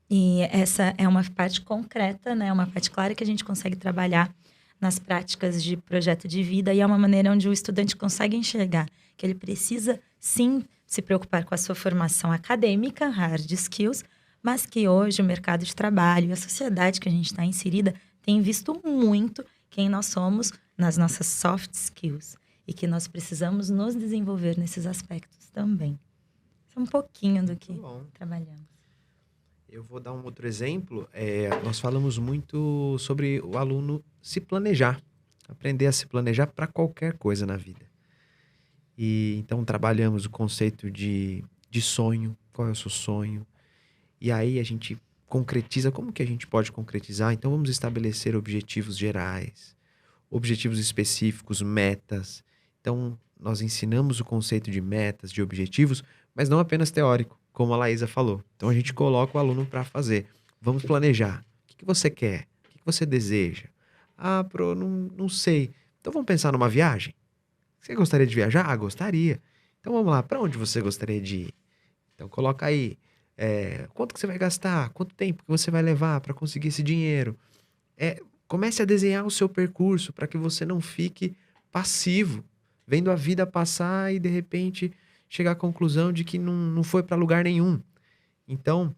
C: E essa é uma parte concreta, né? Uma parte clara que a gente consegue trabalhar nas práticas de projeto de vida, e é uma maneira onde o estudante consegue enxergar que ele precisa, sim, se preocupar com a sua formação acadêmica, hard skills, mas que hoje o mercado de trabalho e a sociedade que a gente está inserida tem visto muito quem nós somos nas nossas soft skills e que nós precisamos nos desenvolver nesses aspectos também. Isso é um pouquinho do que trabalhamos.
B: Eu vou dar um outro exemplo. Nós falamos muito sobre o aluno se planejar, aprender a se planejar para qualquer coisa na vida. E então trabalhamos o conceito de sonho, qual é o seu sonho. E aí a gente concretiza, como que a gente pode concretizar? Então vamos estabelecer objetivos gerais, objetivos específicos, metas. Então nós ensinamos o conceito de metas, de objetivos, mas não apenas teórico, como a Laísa falou. Então a gente coloca o aluno para fazer. Vamos planejar. O que você quer? O que você deseja? Ah, não sei. Então vamos pensar numa viagem? Você gostaria de viajar? Ah, gostaria. Então vamos lá, para onde você gostaria de ir? Então coloca aí, quanto que você vai gastar? Quanto tempo que você vai levar para conseguir esse dinheiro? Comece a desenhar o seu percurso para que você não fique passivo, vendo a vida passar e de repente chegar à conclusão de que não foi para lugar nenhum. Então,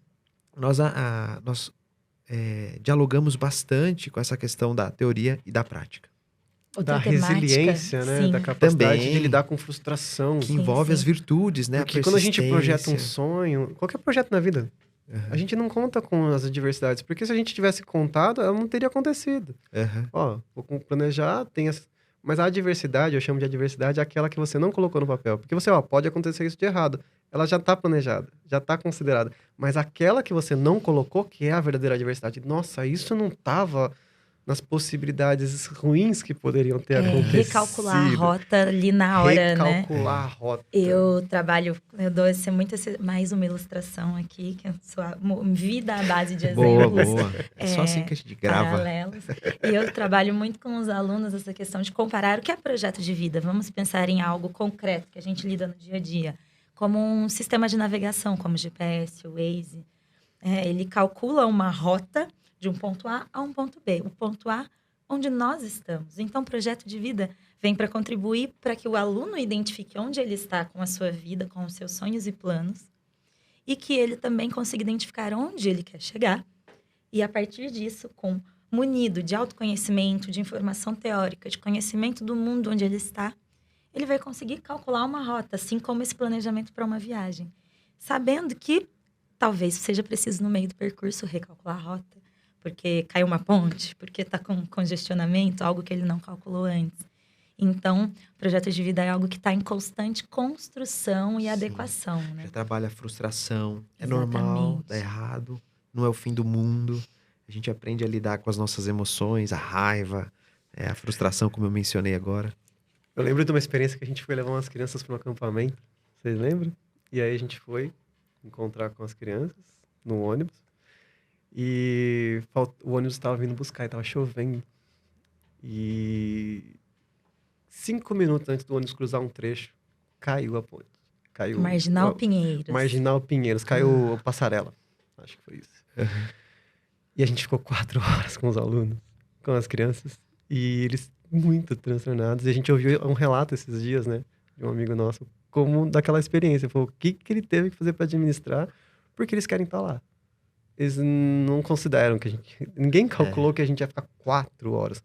B: nós dialogamos bastante com essa questão da teoria e da prática.
A: Da
C: Outra temática,
A: resiliência, né?
C: sim.
A: Da capacidade
B: Também.
A: de lidar com frustração.
B: Que
C: Sim,
B: envolve
C: sim.
B: as virtudes, né?
A: Porque quando a gente projeta um
B: persistência.
A: sonho, qualquer projeto na vida, a gente não conta com as adversidades. Porque se a gente tivesse contado, ela não teria acontecido.
B: Aham.
A: Ó, vou planejar, tem as... Mas a adversidade, eu chamo de adversidade, é aquela que você não colocou no papel. Porque você, pode acontecer isso de errado. Ela já tá planejada, já tá considerada. Mas aquela que você não colocou, que é a verdadeira adversidade. Nossa, isso não tava nas possibilidades ruins que poderiam ter acontecido.
C: Recalcular a rota ali na hora, né?
A: Recalcular a rota.
C: Eu dou mais uma ilustração aqui, que é sua vida à base de
B: Boa,
C: exemplos.
B: boa. É só assim que a gente grava.
C: Paralelos. E eu trabalho muito com os alunos essa questão de comparar o que é projeto de vida. Vamos pensar em algo concreto que a gente lida no dia a dia, como um sistema de navegação, como o GPS, o Waze. Ele calcula uma rota de um ponto A a um ponto B. O ponto A, onde nós estamos. Então, o projeto de vida vem para contribuir para que o aluno identifique onde ele está com a sua vida, com os seus sonhos e planos, e que ele também consiga identificar onde ele quer chegar. E, a partir disso, munido de autoconhecimento, de informação teórica, de conhecimento do mundo onde ele está, ele vai conseguir calcular uma rota, assim como esse planejamento para uma viagem. Sabendo que talvez seja preciso, no meio do percurso, recalcular a rota, porque caiu uma ponte, porque está com congestionamento, algo que ele não calculou antes. Então, o projeto de vida é algo que está em constante construção e adequação, né?
B: Já trabalha a frustração. É
C: Exatamente.
B: normal, dá errado. Não é o fim do mundo. A gente aprende a lidar com as nossas emoções, a raiva, a frustração, como eu mencionei agora.
A: Eu lembro de uma experiência que a gente foi levar umas crianças para um acampamento. Vocês lembram? E aí a gente foi encontrar com as crianças no ônibus. E o ônibus estava vindo buscar e estava chovendo. E 5 minutos antes do ônibus cruzar um trecho, caiu a ponte. Caiu
C: Marginal Pinheiros.
A: Marginal Pinheiros. Caiu a passarela. Acho que foi isso. E a gente ficou 4 horas com os alunos, com as crianças. E eles muito transtornados. E a gente ouviu um relato esses dias, né? De um amigo nosso, como daquela experiência. Falou, o que ele teve que fazer para administrar, porque eles querem estar lá. Eles não consideram que ninguém calculou que a gente ia ficar 4 horas.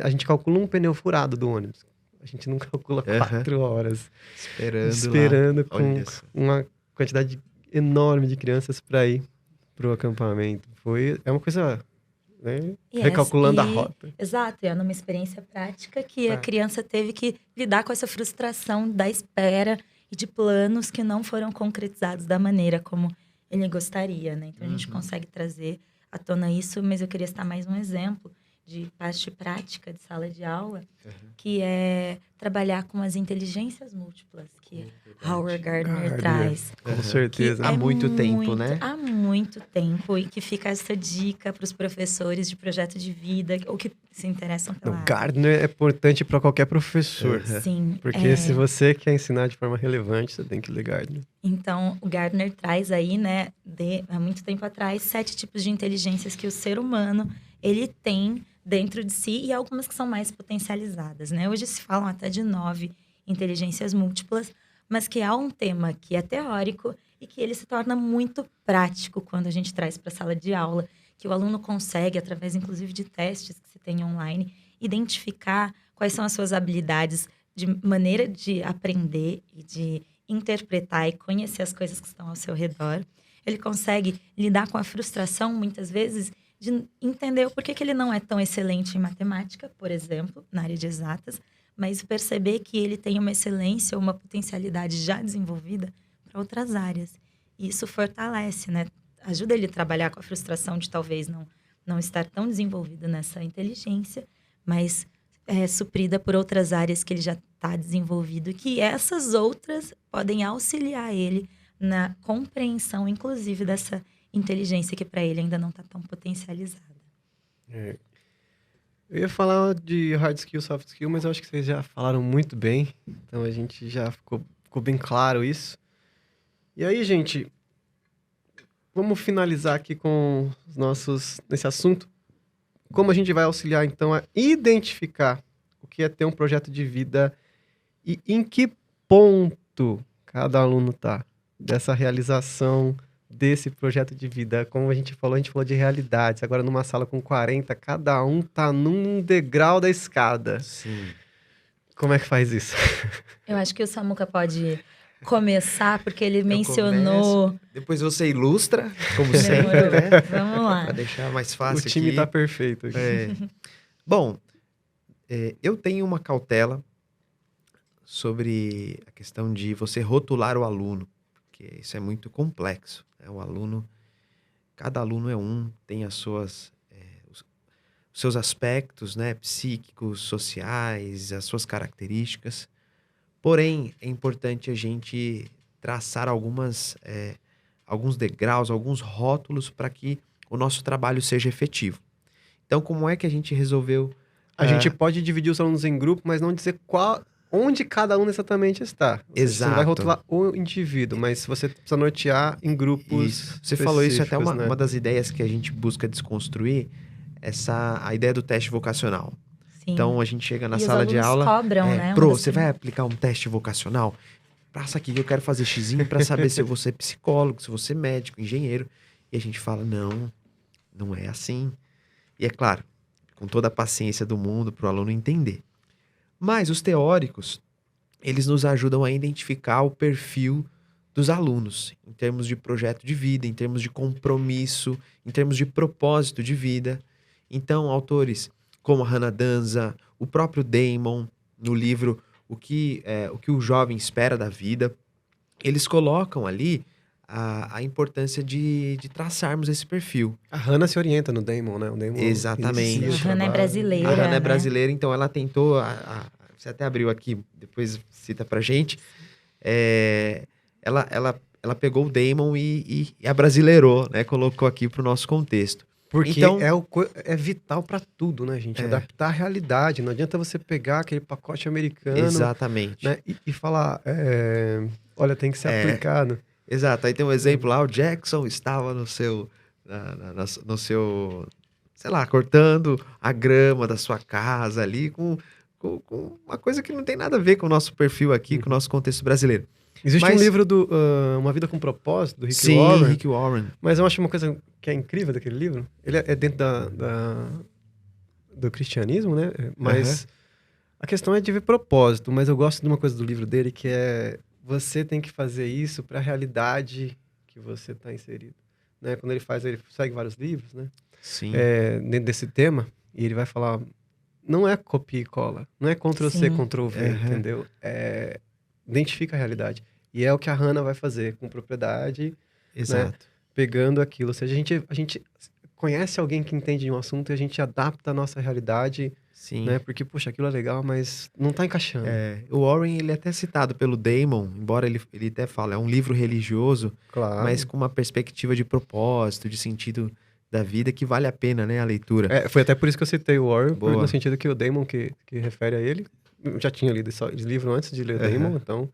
A: A gente calcula um pneu furado do ônibus. A gente não calcula 4 horas. Esperando
B: lá.
A: com uma quantidade enorme de crianças para ir pro acampamento. É uma coisa, né? Recalculando a rota.
C: Exato, é numa experiência prática que a criança teve que lidar com essa frustração da espera e de planos que não foram concretizados da maneira como ele gostaria, né? Então, a gente consegue trazer à tona isso, mas eu queria citar mais um exemplo de parte prática de sala de aula, que é trabalhar com as inteligências múltiplas, que Howard Gardner traz.
A: Com certeza.
B: Há muito tempo, né?
C: Há muito tempo, e que fica essa dica para os professores de projeto de vida, ou que se interessam pela área.
A: Gardner é importante para qualquer professor.
C: Sim.
A: Porque se você quer ensinar de forma relevante, você tem que ler Gardner.
C: Então, o Gardner traz aí, né, há muito tempo atrás, 7 tipos de inteligências que o ser humano, ele tem dentro de si, e algumas que são mais potencializadas, né? Hoje se falam até de 9 inteligências múltiplas, mas que há um tema que é teórico e que ele se torna muito prático quando a gente traz para a sala de aula, que o aluno consegue, através inclusive de testes que se tem online, identificar quais são as suas habilidades de maneira de aprender e de interpretar e conhecer as coisas que estão ao seu redor. Ele consegue lidar com a frustração, muitas vezes, de entender o porquê que ele não é tão excelente em matemática, por exemplo, na área de exatas, mas perceber que ele tem uma excelência ou uma potencialidade já desenvolvida para outras áreas. E isso fortalece, né? Ajuda ele a trabalhar com a frustração de talvez não estar tão desenvolvido nessa inteligência, mas suprida por outras áreas que ele já está desenvolvido, que essas outras podem auxiliar ele na compreensão, inclusive, dessa inteligência que para ele ainda não está tão potencializada.
A: Eu ia falar de hard skill, soft skill, mas eu acho que vocês já falaram muito bem. Então a gente já ficou bem claro isso. E aí, gente, vamos finalizar aqui com os nesse assunto. Como a gente vai auxiliar, então, a identificar o que é ter um projeto de vida e em que ponto cada aluno está dessa realização desse projeto de vida? Como a gente falou de realidades. Agora, numa sala com 40, cada um tá num degrau da escada.
B: Sim.
A: Como é que faz isso?
C: Eu acho que o Samuca pode começar, porque ele
B: Eu
C: mencionou...
B: começo, depois você ilustra, como sempre,
C: Demorou.
B: né?
C: Vamos lá.
B: Para deixar mais
A: O
B: fácil
A: time
B: aqui.
A: tá perfeito aqui.
B: Bom, eu tenho uma cautela sobre a questão de você rotular o aluno, porque isso é muito complexo, né? Cada aluno é tem os seus aspectos, né, psíquicos, sociais, as suas características. Porém, é importante a gente traçar alguns degraus, alguns rótulos para que o nosso trabalho seja efetivo. Então, como é que a gente resolveu?
A: A gente pode dividir os alunos em grupo, mas não dizer onde cada aluno exatamente está. Você não vai
B: Exato.
A: rotular o indivíduo, mas você precisa nortear em grupos.
B: Isso. Você falou isso, até
A: específicos, né?
B: uma das ideias que a gente busca desconstruir, a ideia do teste vocacional.
C: Sim.
B: Então, a gente chega na
C: E os
B: sala de
C: alunos
B: aula.
C: cobram, né?
B: Pro,
C: Uma das
B: você vai aplicar um teste vocacional? Passa aqui que eu quero fazer xizinho para saber se eu vou ser psicólogo, se eu vou ser médico, engenheiro. E a gente fala, não é assim. E é claro, com toda a paciência do mundo para o aluno entender. Mas os teóricos, eles nos ajudam a identificar o perfil dos alunos, em termos de projeto de vida, em termos de compromisso, em termos de propósito de vida. Então, autores como a Hannah Danza, o próprio Damon, no livro O que o Jovem Espera da Vida, eles colocam ali a importância de traçarmos esse perfil.
A: A Hannah se orienta no Damon, né? O Damon
B: Exatamente.
A: inicia o
C: A Hannah é
A: trabalho.
C: brasileira.
B: A Hannah
C: né?
B: é brasileira, então ela tentou... você até abriu aqui, depois cita pra gente. Ela pegou o Damon e abrasileirou, né? Colocou aqui pro nosso contexto.
A: Porque
B: Então,
A: é vital pra tudo, né, gente? Adaptar a realidade. Não adianta você pegar aquele pacote americano,
B: exatamente.
A: né, e falar, olha, tem que ser aplicado.
B: Exato. Aí tem um exemplo lá, o Jackson estava no seu, sei lá, cortando a grama da sua casa ali com uma coisa que não tem nada a ver com o nosso perfil aqui, com o nosso contexto brasileiro.
A: Existe um livro do Uma Vida com Propósito, do Rick
B: Sim,
A: Warren.
B: Rick Warren.
A: Mas eu acho uma coisa que é incrível daquele livro. Ele é dentro do cristianismo, né? Mas a questão é de ver propósito. Mas eu gosto de uma coisa do livro dele que é... Você tem que fazer isso para a realidade que você está inserido. Né? Quando ele segue vários livros, né?
B: Sim.
A: Dentro desse tema. E ele vai falar... Não é copia e cola. Não é Ctrl-C,
C: Sim.
A: Ctrl-V, entendeu? Identifica a realidade. E é o que a Hannah vai fazer com propriedade...
B: Exato.
A: Né? Pegando aquilo. Ou seja, a gente conhece alguém que entende de um assunto e a gente adapta a nossa realidade,
B: Sim.
A: né? Porque, poxa, aquilo é legal, mas não tá encaixando.
B: O Warren, ele é até citado pelo Damon, embora ele até fala, é um livro religioso,
A: Claro.
B: mas com uma perspectiva de propósito, de sentido da vida, que vale a pena, né, a leitura.
A: Foi até por isso que eu citei o Warren,
B: Boa.
A: no sentido que o Damon, que refere a ele, eu já tinha lido esse livro antes de ler Damon, então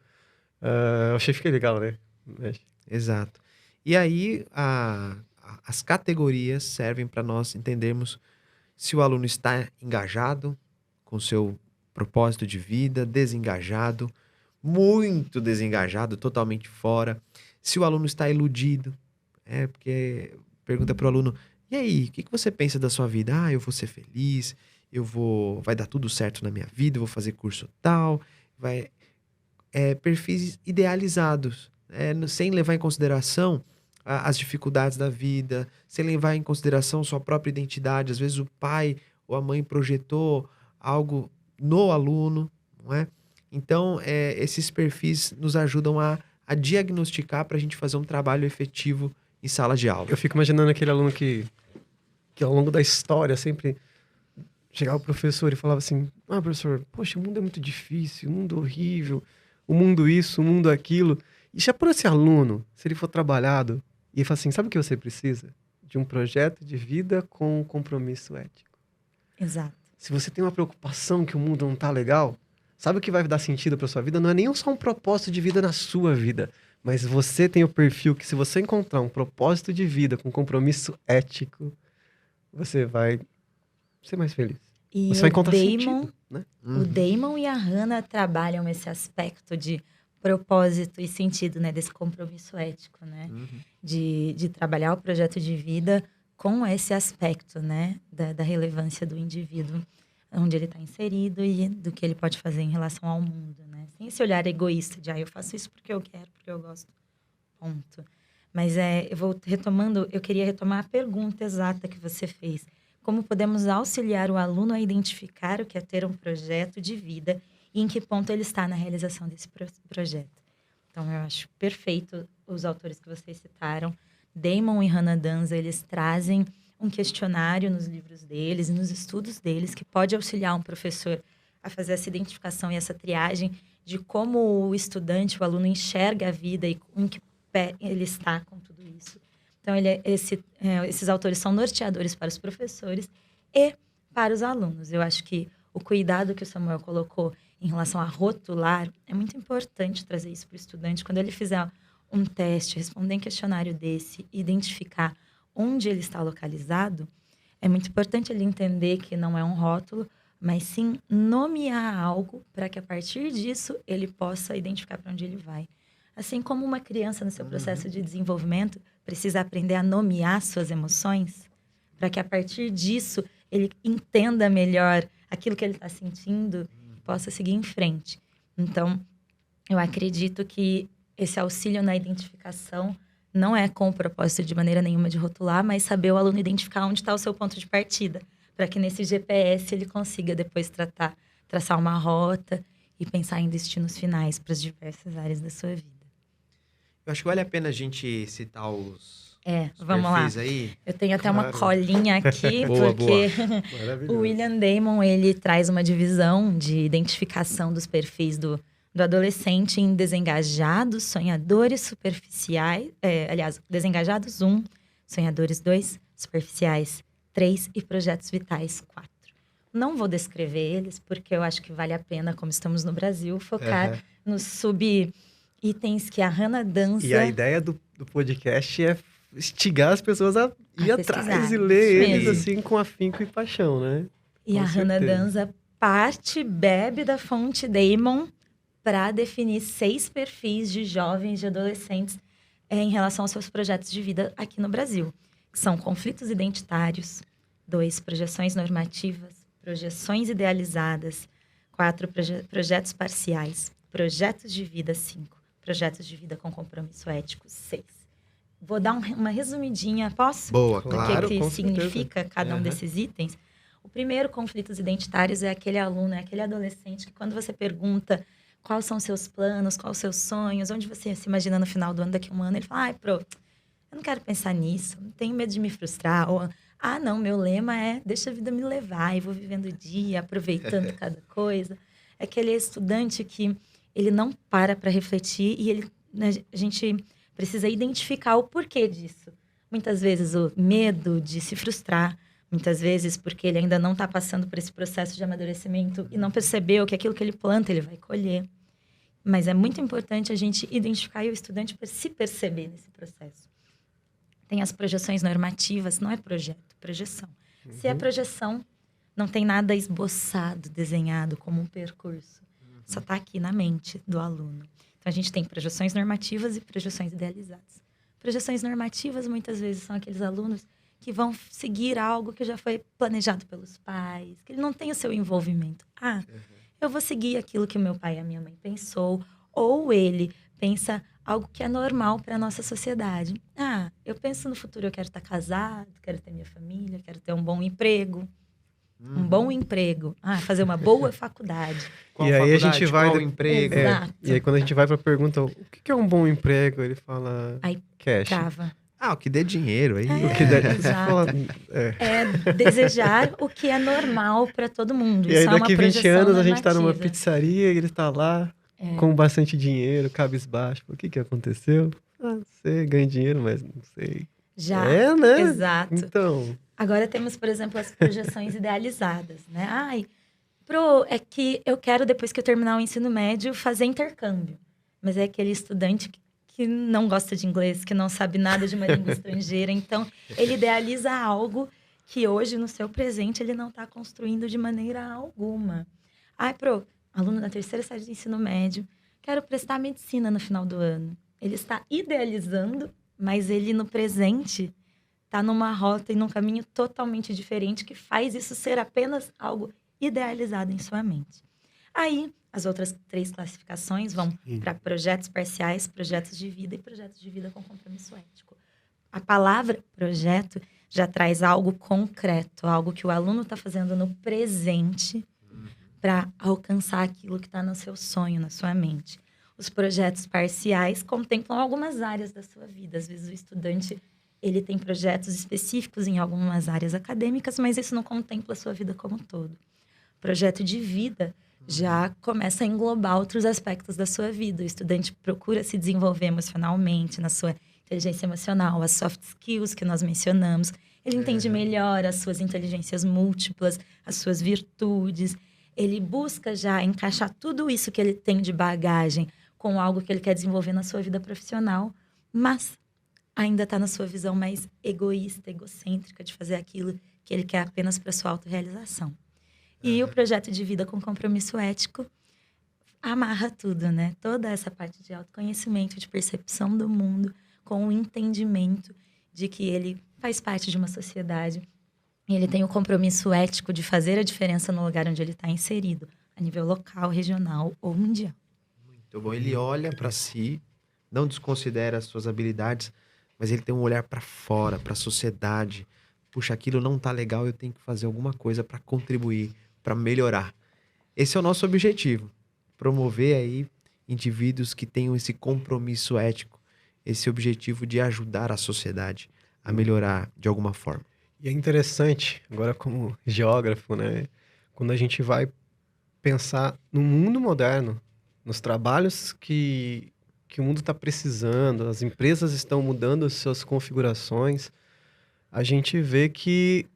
A: eu achei que fiquei legal, né?
B: Exato. E aí, as categorias servem para nós entendermos se o aluno está engajado com seu propósito de vida, desengajado, muito desengajado, totalmente fora. Se o aluno está iludido, porque pergunta para o aluno, e aí, o que você pensa da sua vida? Eu vou ser feliz, vai dar tudo certo na minha vida, eu vou fazer curso tal, perfis idealizados, sem levar em consideração as dificuldades da vida, sem levar em consideração sua própria identidade. Às vezes o pai ou a mãe projetou algo no aluno, não é? Então, esses perfis nos ajudam a diagnosticar para a gente fazer um trabalho efetivo em sala de aula.
A: Eu fico imaginando aquele aluno que ao longo da história sempre chegava o professor e falava assim, professor, poxa, o mundo é muito difícil, o mundo é horrível, o mundo isso, o mundo aquilo. E já por esse aluno, se ele for trabalhado, e ele fala assim, sabe o que você precisa? De um projeto de vida com um compromisso ético.
C: Exato.
A: Se você tem uma preocupação que o mundo não tá legal, sabe o que vai dar sentido para sua vida? Não é nem só um propósito de vida na sua vida, mas você tem o perfil que se você encontrar um propósito de vida com compromisso ético, você vai ser mais feliz.
C: E
A: você vai encontrar sentido, né?
C: O Damon e a Hannah trabalham esse aspecto de propósito e sentido, né, desse compromisso ético, né, de trabalhar o projeto de vida com esse aspecto, né, da relevância do indivíduo, onde ele está inserido e do que ele pode fazer em relação ao mundo, né, sem esse olhar egoísta de, eu faço isso porque eu quero, porque eu gosto, ponto. Mas eu queria retomar a pergunta exata que você fez. Como podemos auxiliar o aluno a identificar o que é ter um projeto de vida e em que ponto ele está na realização desse projeto? Então, eu acho perfeito os autores que vocês citaram. Damon e Hannah Danza, eles trazem um questionário nos livros deles e nos estudos deles que pode auxiliar um professor a fazer essa identificação e essa triagem de como o estudante, o aluno, enxerga a vida e em que pé ele está com tudo isso. Então, esses autores são norteadores para os professores e para os alunos. Eu acho que o cuidado que o Samuel colocou em relação a rotular é muito importante trazer isso para o estudante. Quando ele fizer um teste, responder um questionário desse, identificar onde ele está localizado, é muito importante ele entender que não é um rótulo, mas sim nomear algo para que, a partir disso, ele possa identificar para onde ele vai. Assim como uma criança, no seu processo de desenvolvimento, precisa aprender a nomear suas emoções, para que, a partir disso, ele entenda melhor aquilo que ele está sentindo e possa seguir em frente. Então, eu acredito que esse auxílio na identificação não é com o propósito de maneira nenhuma de rotular, mas saber o aluno identificar onde está o seu ponto de partida, para que nesse GPS ele consiga depois traçar uma rota e pensar em destinos finais para as diversas áreas da sua vida.
B: Eu acho que vale a pena a gente citar os
C: vamos
B: perfis
C: lá.
B: aí.
C: Eu tenho até uma colinha aqui, porque o William Damon, ele traz uma divisão de identificação dos perfis do adolescente em desengajados, sonhadores superficiais, desengajados 1, sonhadores 2, superficiais 3 e projetos vitais 4. Não vou descrever eles, porque eu acho que vale a pena, como estamos no Brasil, focar nos sub-itens que a Hannah Danza...
A: E a ideia do podcast é instigar as pessoas a ir atrás e
C: pesquisar.
A: ler
C: Isso
A: eles
C: mesmo.
A: assim com afinco e paixão, né?
C: E
A: Com
C: a Hannah
A: certeza.
C: Danza bebe da fonte Damon para definir 6 perfis de jovens, de adolescentes, em relação aos seus projetos de vida aqui no Brasil. Que são conflitos identitários, 2, projeções normativas, projeções idealizadas, 4, projetos parciais, projetos de vida 5, projetos de vida com compromisso ético 6. Vou dar uma resumidinha, posso?
B: Boa,
C: Do
B: claro.
C: que
A: com
C: significa
A: certeza.
C: cada um desses itens. O primeiro, conflitos identitários, é aquele aluno, é aquele adolescente que, quando você pergunta quais são os seus planos, quais os seus sonhos, onde você se imagina no final do ano, daqui a um ano, ele fala, eu não quero pensar nisso, tenho medo de me frustrar. Ou, não, meu lema é deixa a vida me levar, e vou vivendo o dia, aproveitando cada coisa. É aquele estudante que ele não para refletir e a gente precisa identificar o porquê disso. Muitas vezes o medo de se frustrar, muitas vezes porque ele ainda não está passando por esse processo de amadurecimento e não percebeu que aquilo que ele planta, ele vai colher. Mas é muito importante a gente identificar e o estudante se perceber nesse processo. Tem as projeções normativas, não é projeto, projeção. Se é projeção, não tem nada esboçado, desenhado como um percurso. Só está aqui na mente do aluno. Então, a gente tem projeções normativas e projeções idealizadas. Projeções normativas, muitas vezes, são aqueles alunos que vão seguir algo que já foi planejado pelos pais, que ele não tem o seu envolvimento. Eu vou seguir aquilo que o meu pai e a minha mãe pensou, ou ele pensa algo que é normal para a nossa sociedade. Eu penso no futuro, eu quero estar casado, quero ter minha família, quero ter um bom emprego. Um bom emprego. Fazer uma boa faculdade.
B: Qual
A: E aí a
B: faculdade,
A: gente vai...
B: qual emprego?
C: Exato.
A: E aí quando a gente vai pra pergunta, o que é um bom emprego? Ele fala
C: Aí
A: cash.
C: trava.
B: O que dê dinheiro aí.
A: O que der... Você
C: exato.
A: fala,
C: É desejar o que é normal para todo mundo.
A: E aí
C: Isso é uma
A: daqui 20
C: projeção
A: anos a gente tá numa
C: normativa.
A: pizzaria e ele tá lá com bastante dinheiro, cabisbaixo. O que aconteceu? Não sei, ganha dinheiro, mas não sei.
C: Já.
A: Né?
C: Exato.
A: Então...
C: Agora temos, por exemplo, as projeções idealizadas, né? É que eu quero, depois que eu terminar o ensino médio, fazer intercâmbio. Mas é aquele estudante que não gosta de inglês, que não sabe nada de uma língua estrangeira. Então, ele idealiza algo que hoje, no seu presente, ele não está construindo de maneira alguma. Aluno da terceira série de ensino médio, quero prestar medicina no final do ano. Ele está idealizando, mas ele no presente está numa rota e num caminho totalmente diferente que faz isso ser apenas algo idealizado em sua mente. Aí, as outras 3 classificações vão para projetos parciais, projetos de vida e projetos de vida com compromisso ético. A palavra projeto já traz algo concreto, algo que o aluno está fazendo no presente para alcançar aquilo que está no seu sonho, na sua mente. Os projetos parciais contemplam algumas áreas da sua vida. Às vezes o estudante ele tem projetos específicos em algumas áreas acadêmicas, mas isso não contempla a sua vida como um todo. Projeto de vida já começa a englobar outros aspectos da sua vida. O estudante procura se desenvolver emocionalmente, na sua inteligência emocional, as soft skills que nós mencionamos. Ele entende melhor as suas inteligências múltiplas, as suas virtudes. Ele busca já encaixar tudo isso que ele tem de bagagem com algo que ele quer desenvolver na sua vida profissional, mas ainda está na sua visão mais egoísta, egocêntrica de fazer aquilo que ele quer apenas para sua autorrealização. E o projeto de vida com compromisso ético amarra tudo, né? Toda essa parte de autoconhecimento, de percepção do mundo, com o entendimento de que ele faz parte de uma sociedade e ele tem o compromisso ético de fazer a diferença no lugar onde ele está inserido, a nível local, regional ou mundial.
B: Muito bom. Ele olha para si, não desconsidera as suas habilidades, mas ele tem um olhar para fora, para a sociedade. Puxa, aquilo não tá legal, eu tenho que fazer alguma coisa para contribuir, para melhorar. Esse é o nosso objetivo. Promover aí indivíduos que tenham esse compromisso ético, esse objetivo de ajudar a sociedade a melhorar de alguma forma.
A: E é interessante, agora como geógrafo, né? Quando a gente vai pensar no mundo moderno, nos trabalhos que o mundo está precisando, as empresas estão mudando suas configurações, a gente vê que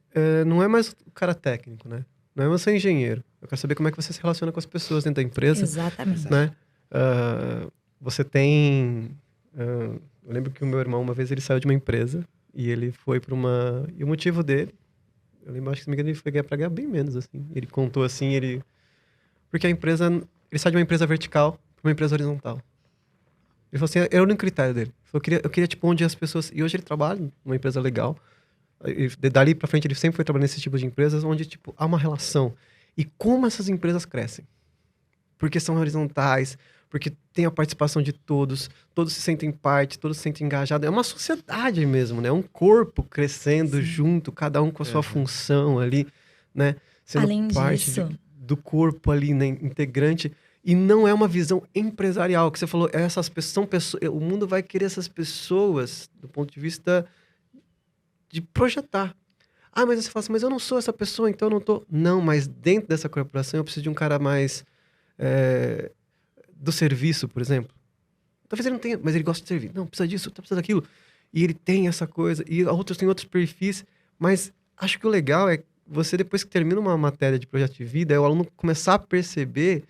A: não é mais o cara técnico, né? Não é mais ser engenheiro. Eu quero saber como é que você se relaciona com as pessoas dentro da empresa.
C: Exatamente.
A: Né? Você tem... eu lembro que o meu irmão, uma vez, ele saiu de uma empresa e ele foi para uma... E o motivo dele, eu lembro, acho que se não me engano, ele foi para ganhar bem menos, assim. Ele contou assim, porque a empresa... Ele saiu de uma empresa vertical para uma empresa horizontal. Ele falou assim, era o único critério dele. Ele falou, eu queria, tipo, onde as pessoas... E hoje ele trabalha numa empresa legal. E dali para frente, ele sempre foi trabalhando nesse tipo de empresas onde, tipo, há uma relação. E como essas empresas crescem? Porque são horizontais, porque tem a participação de todos se sentem parte, todos se sentem engajados. É uma sociedade mesmo, né? É um corpo crescendo junto, cada um com a sua função ali, né? Sendo
C: Além
A: parte
C: disso...
A: do corpo ali, né? Integrante. E não é uma visão empresarial, que você falou, essas pessoas, são pessoas, o mundo vai querer essas pessoas do ponto de vista de projetar. Ah, mas você fala assim, mas eu não sou essa pessoa, então eu não tô... Não, mas dentro dessa corporação eu preciso de um cara mais do serviço, por exemplo. Talvez ele não tenha, mas ele gosta de servir. Não, precisa disso, precisa daquilo. E ele tem essa coisa, e outros têm outros perfis, mas acho que o legal é você, depois que termina uma matéria de projeto de vida, é o aluno começar a perceber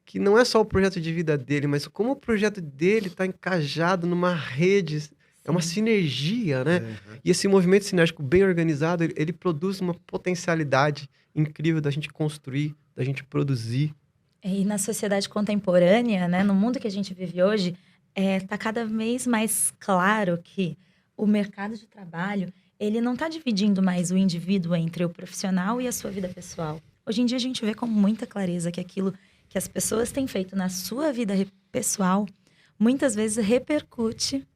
A: que não é só o projeto de vida dele, mas como o projeto dele está encajado numa rede... É uma sinergia, né? Uhum. E esse movimento sinérgico bem organizado, ele produz uma potencialidade incrível da gente construir, da gente produzir.
C: E na sociedade contemporânea, né, no mundo que a gente vive hoje, tá cada vez mais claro que o mercado de trabalho, ele não está dividindo mais o indivíduo entre o profissional e a sua vida pessoal. Hoje em dia a gente vê com muita clareza que aquilo que as pessoas têm feito na sua vida pessoal, muitas vezes repercute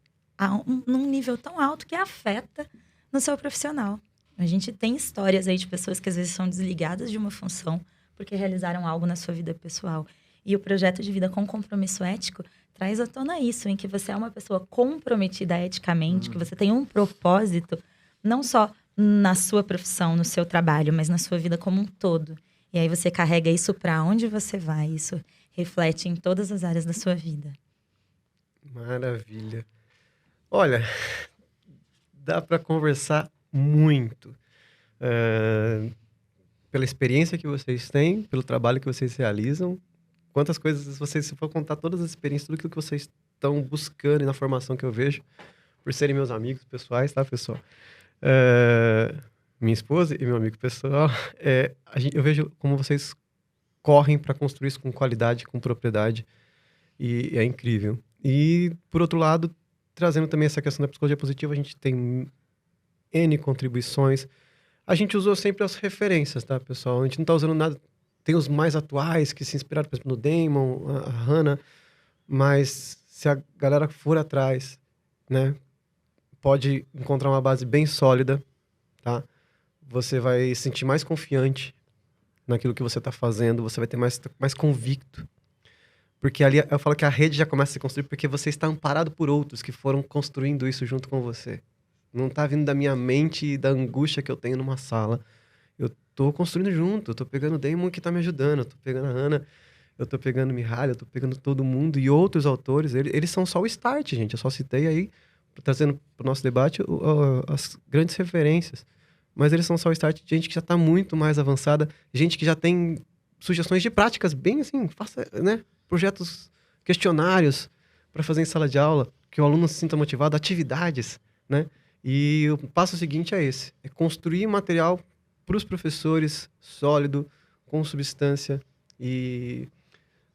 C: num nível tão alto que afeta no seu profissional. A gente tem histórias aí de pessoas que às vezes são desligadas de uma função porque realizaram algo na sua vida pessoal. E o projeto de vida com compromisso ético traz à tona isso, em que você é uma pessoa comprometida eticamente, que você tem um propósito, não só na sua profissão, no seu trabalho, mas na sua vida como um todo. E aí você carrega isso para onde você vai. Isso reflete em todas as áreas da sua vida.
A: Maravilha. Olha, dá para conversar muito. Pela experiência que vocês têm, pelo trabalho que vocês realizam. Quantas coisas vocês, se for contar todas as experiências, tudo aquilo que vocês estão buscando e na formação que eu vejo, por serem meus amigos pessoais, tá, pessoal? Minha esposa e meu amigo pessoal, eu vejo como vocês correm para construir isso com qualidade, com propriedade. E é incrível. E, por outro lado, trazendo também essa questão da psicologia positiva, a gente tem N contribuições. A gente usou sempre as referências, tá, pessoal? A gente não tá usando nada... Tem os mais atuais, que se inspiraram, por exemplo, no Damon, a Hannah, mas se a galera for atrás, né, pode encontrar uma base bem sólida, tá? Você vai se sentir mais confiante naquilo que você está fazendo, você vai ter mais convicto. Porque ali eu falo que a rede já começa a se construir porque você está amparado por outros que foram construindo isso junto com você. Não está vindo da minha mente e da angústia que eu tenho numa sala. Eu tô construindo junto, eu tô pegando o Damon que tá me ajudando, eu tô pegando a Hannah, eu tô pegando o Mihaly, eu tô pegando todo mundo e outros autores, eles são só o start, gente. Eu só citei aí, trazendo pro nosso debate, as grandes referências. Mas eles são só o start de gente que já tá muito mais avançada, gente que já tem sugestões de práticas bem assim, faça, né? Projetos, questionários para fazer em sala de aula, que o aluno se sinta motivado, atividades, né? E o passo seguinte é esse, é construir material para os professores, sólido, com substância e,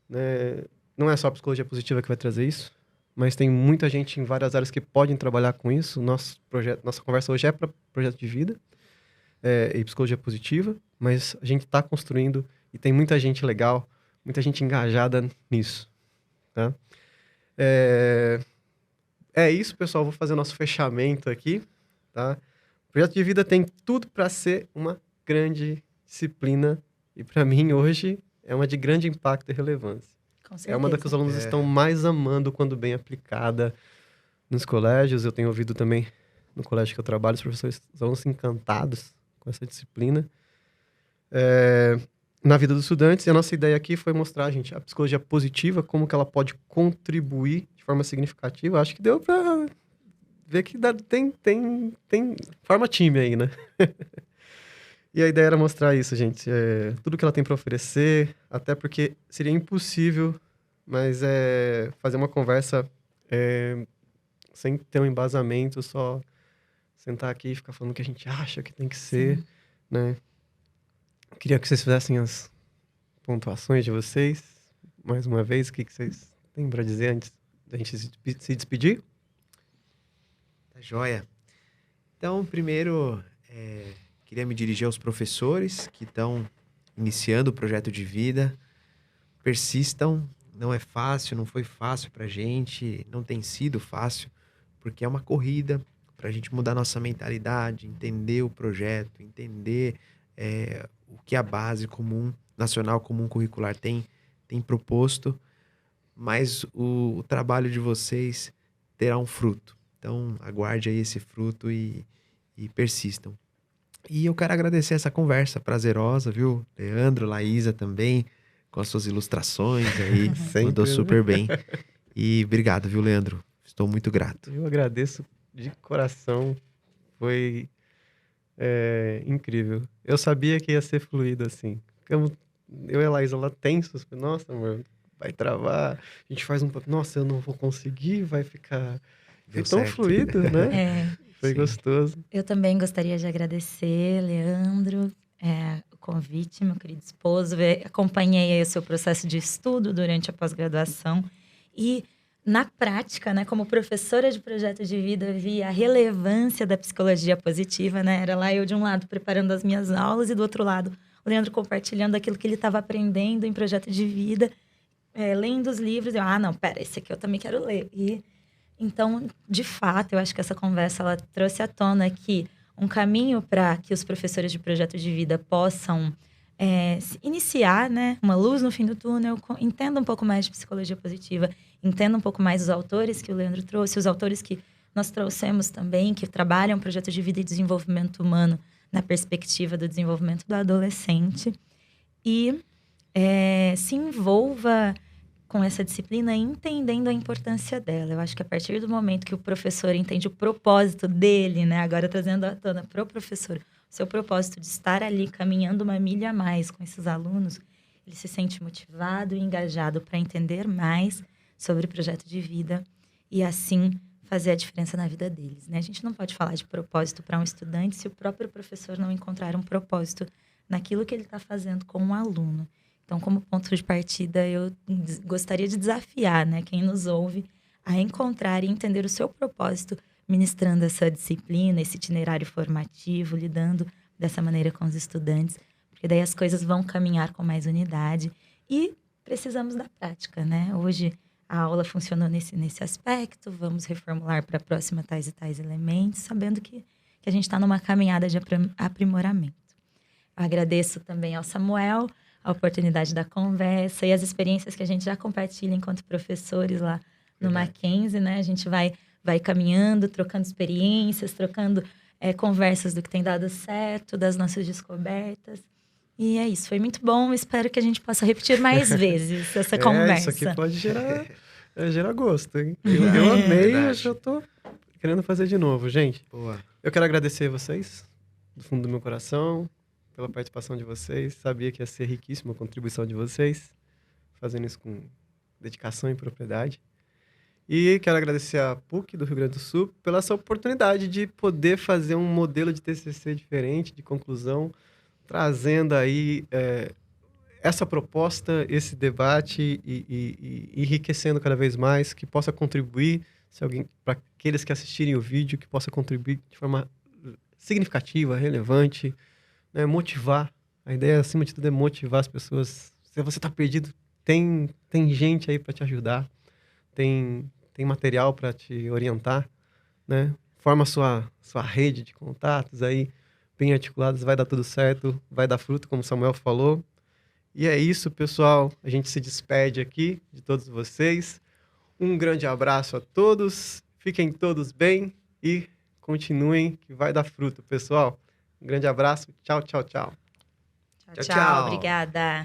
A: né, não é só a psicologia positiva que vai trazer isso, mas tem muita gente em várias áreas que podem trabalhar com isso. Nossa conversa hoje é para projeto de vida e psicologia positiva, mas a gente está construindo e tem muita gente legal, muita gente engajada nisso, tá? É isso, pessoal. Vou fazer o nosso fechamento aqui, tá? O projeto de vida tem tudo para ser uma grande disciplina e, para mim, hoje, é uma de grande impacto e relevância.
C: Com certeza.
A: É uma das que os alunos estão mais amando quando bem aplicada nos colégios. Eu tenho ouvido também no colégio que eu trabalho, os professores, os alunos encantados com essa disciplina. Na vida dos estudantes, e a nossa ideia aqui foi mostrar, gente, a psicologia positiva, como que ela pode contribuir de forma significativa. Acho que deu para ver que tem forma time aí, né? E a ideia era mostrar isso, gente. Tudo que ela tem para oferecer, até porque seria impossível, mas fazer uma conversa sem ter um embasamento, só sentar aqui e ficar falando o que a gente acha que tem que ser,
C: Sim.
A: né? Queria que vocês fizessem as pontuações de vocês. Mais uma vez, o que vocês têm para dizer antes da gente se despedir?
B: Tá joia. Então, primeiro, queria me dirigir aos professores que estão iniciando o projeto de vida. Persistam, não é fácil, não foi fácil pra gente, não tem sido fácil, porque é uma corrida para a gente mudar nossa mentalidade, entender o projeto, entender o que a base comum, nacional comum curricular tem proposto, mas o trabalho de vocês terá um fruto. Então, aguarde aí esse fruto e persistam. E eu quero agradecer essa conversa prazerosa, viu? Leandro, Laísa também, com as suas ilustrações aí, mandou super bem. E obrigado, viu, Leandro? Estou muito grato.
A: Eu agradeço de coração. Foi incrível. Eu sabia que ia ser fluido assim. Eu e a Laísa lá tensos. Nossa, amor, vai travar. A gente faz nossa, eu não vou conseguir, vai ficar... Foi tão fluido, né? Foi
B: Sim.
A: Gostoso.
C: Eu também gostaria de agradecer, Leandro, o convite, meu querido esposo. Acompanhei aí o seu processo de estudo durante a pós-graduação e, na prática, né, como professora de projeto de vida, vi a relevância da psicologia positiva, né? Era lá eu, de um lado, preparando as minhas aulas e, do outro lado, o Leandro compartilhando aquilo que ele estava aprendendo em projeto de vida, lendo os livros. Eu, não, pera, esse aqui eu também quero ler. Então, de fato, eu acho que essa conversa ela trouxe à tona que um caminho para que os professores de projeto de vida possam iniciar, né, uma luz no fim do túnel, entenda um pouco mais de psicologia positiva, entenda um pouco mais os autores que o Leandro trouxe, os autores que nós trouxemos também, que trabalham projeto de vida e desenvolvimento humano na perspectiva do desenvolvimento do adolescente. E se envolva com essa disciplina, entendendo a importância dela. Eu acho que a partir do momento que o professor entende o propósito dele, né? Agora trazendo à tona para o professor, o seu propósito de estar ali caminhando uma milha a mais com esses alunos, ele se sente motivado e engajado para entender mais sobre o projeto de vida e, assim, fazer a diferença na vida deles, né? A gente não pode falar de propósito para um estudante se o próprio professor não encontrar um propósito naquilo que ele está fazendo com um aluno. Então, como ponto de partida, eu gostaria de desafiar, né, quem nos ouve a encontrar e entender o seu propósito ministrando essa disciplina, esse itinerário formativo, lidando dessa maneira com os estudantes, porque daí as coisas vão caminhar com mais unidade e precisamos da prática, né? Hoje a aula funcionou nesse aspecto, vamos reformular para a próxima tais e tais elementos, sabendo que a gente está numa caminhada de aprimoramento. Eu agradeço também ao Samuel a oportunidade da conversa e as experiências que a gente já compartilha enquanto professores lá no Mackenzie, né? A gente vai caminhando, trocando experiências, trocando conversas do que tem dado certo, das nossas descobertas. E é isso, foi muito bom. Espero que a gente possa repetir mais vezes essa conversa.
A: Isso aqui pode gerar gosto, hein? Eu amei, eu já tô querendo fazer de novo, gente.
B: Boa.
A: Eu quero agradecer vocês, do fundo do meu coração, pela participação de vocês. Sabia que ia ser riquíssima a contribuição de vocês, fazendo isso com dedicação e propriedade. E quero agradecer a PUC do Rio Grande do Sul pela essa oportunidade de poder fazer um modelo de TCC diferente, de conclusão, trazendo aí essa proposta, esse debate e enriquecendo cada vez mais, que possa contribuir, para aqueles que assistirem o vídeo, que possa contribuir de forma significativa, relevante, né, motivar. A ideia, acima de tudo, é motivar as pessoas. Se você está perdido, tem gente aí para te ajudar, tem material para te orientar, né? Forma sua rede de contatos aí, bem articulados, vai dar tudo certo, vai dar fruto, como o Samuel falou. E é isso, pessoal. A gente se despede aqui de todos vocês. Um grande abraço a todos. Fiquem todos bem e continuem, que vai dar fruto, pessoal. Um grande abraço. Tchau, tchau, tchau.
C: Tchau. Obrigada.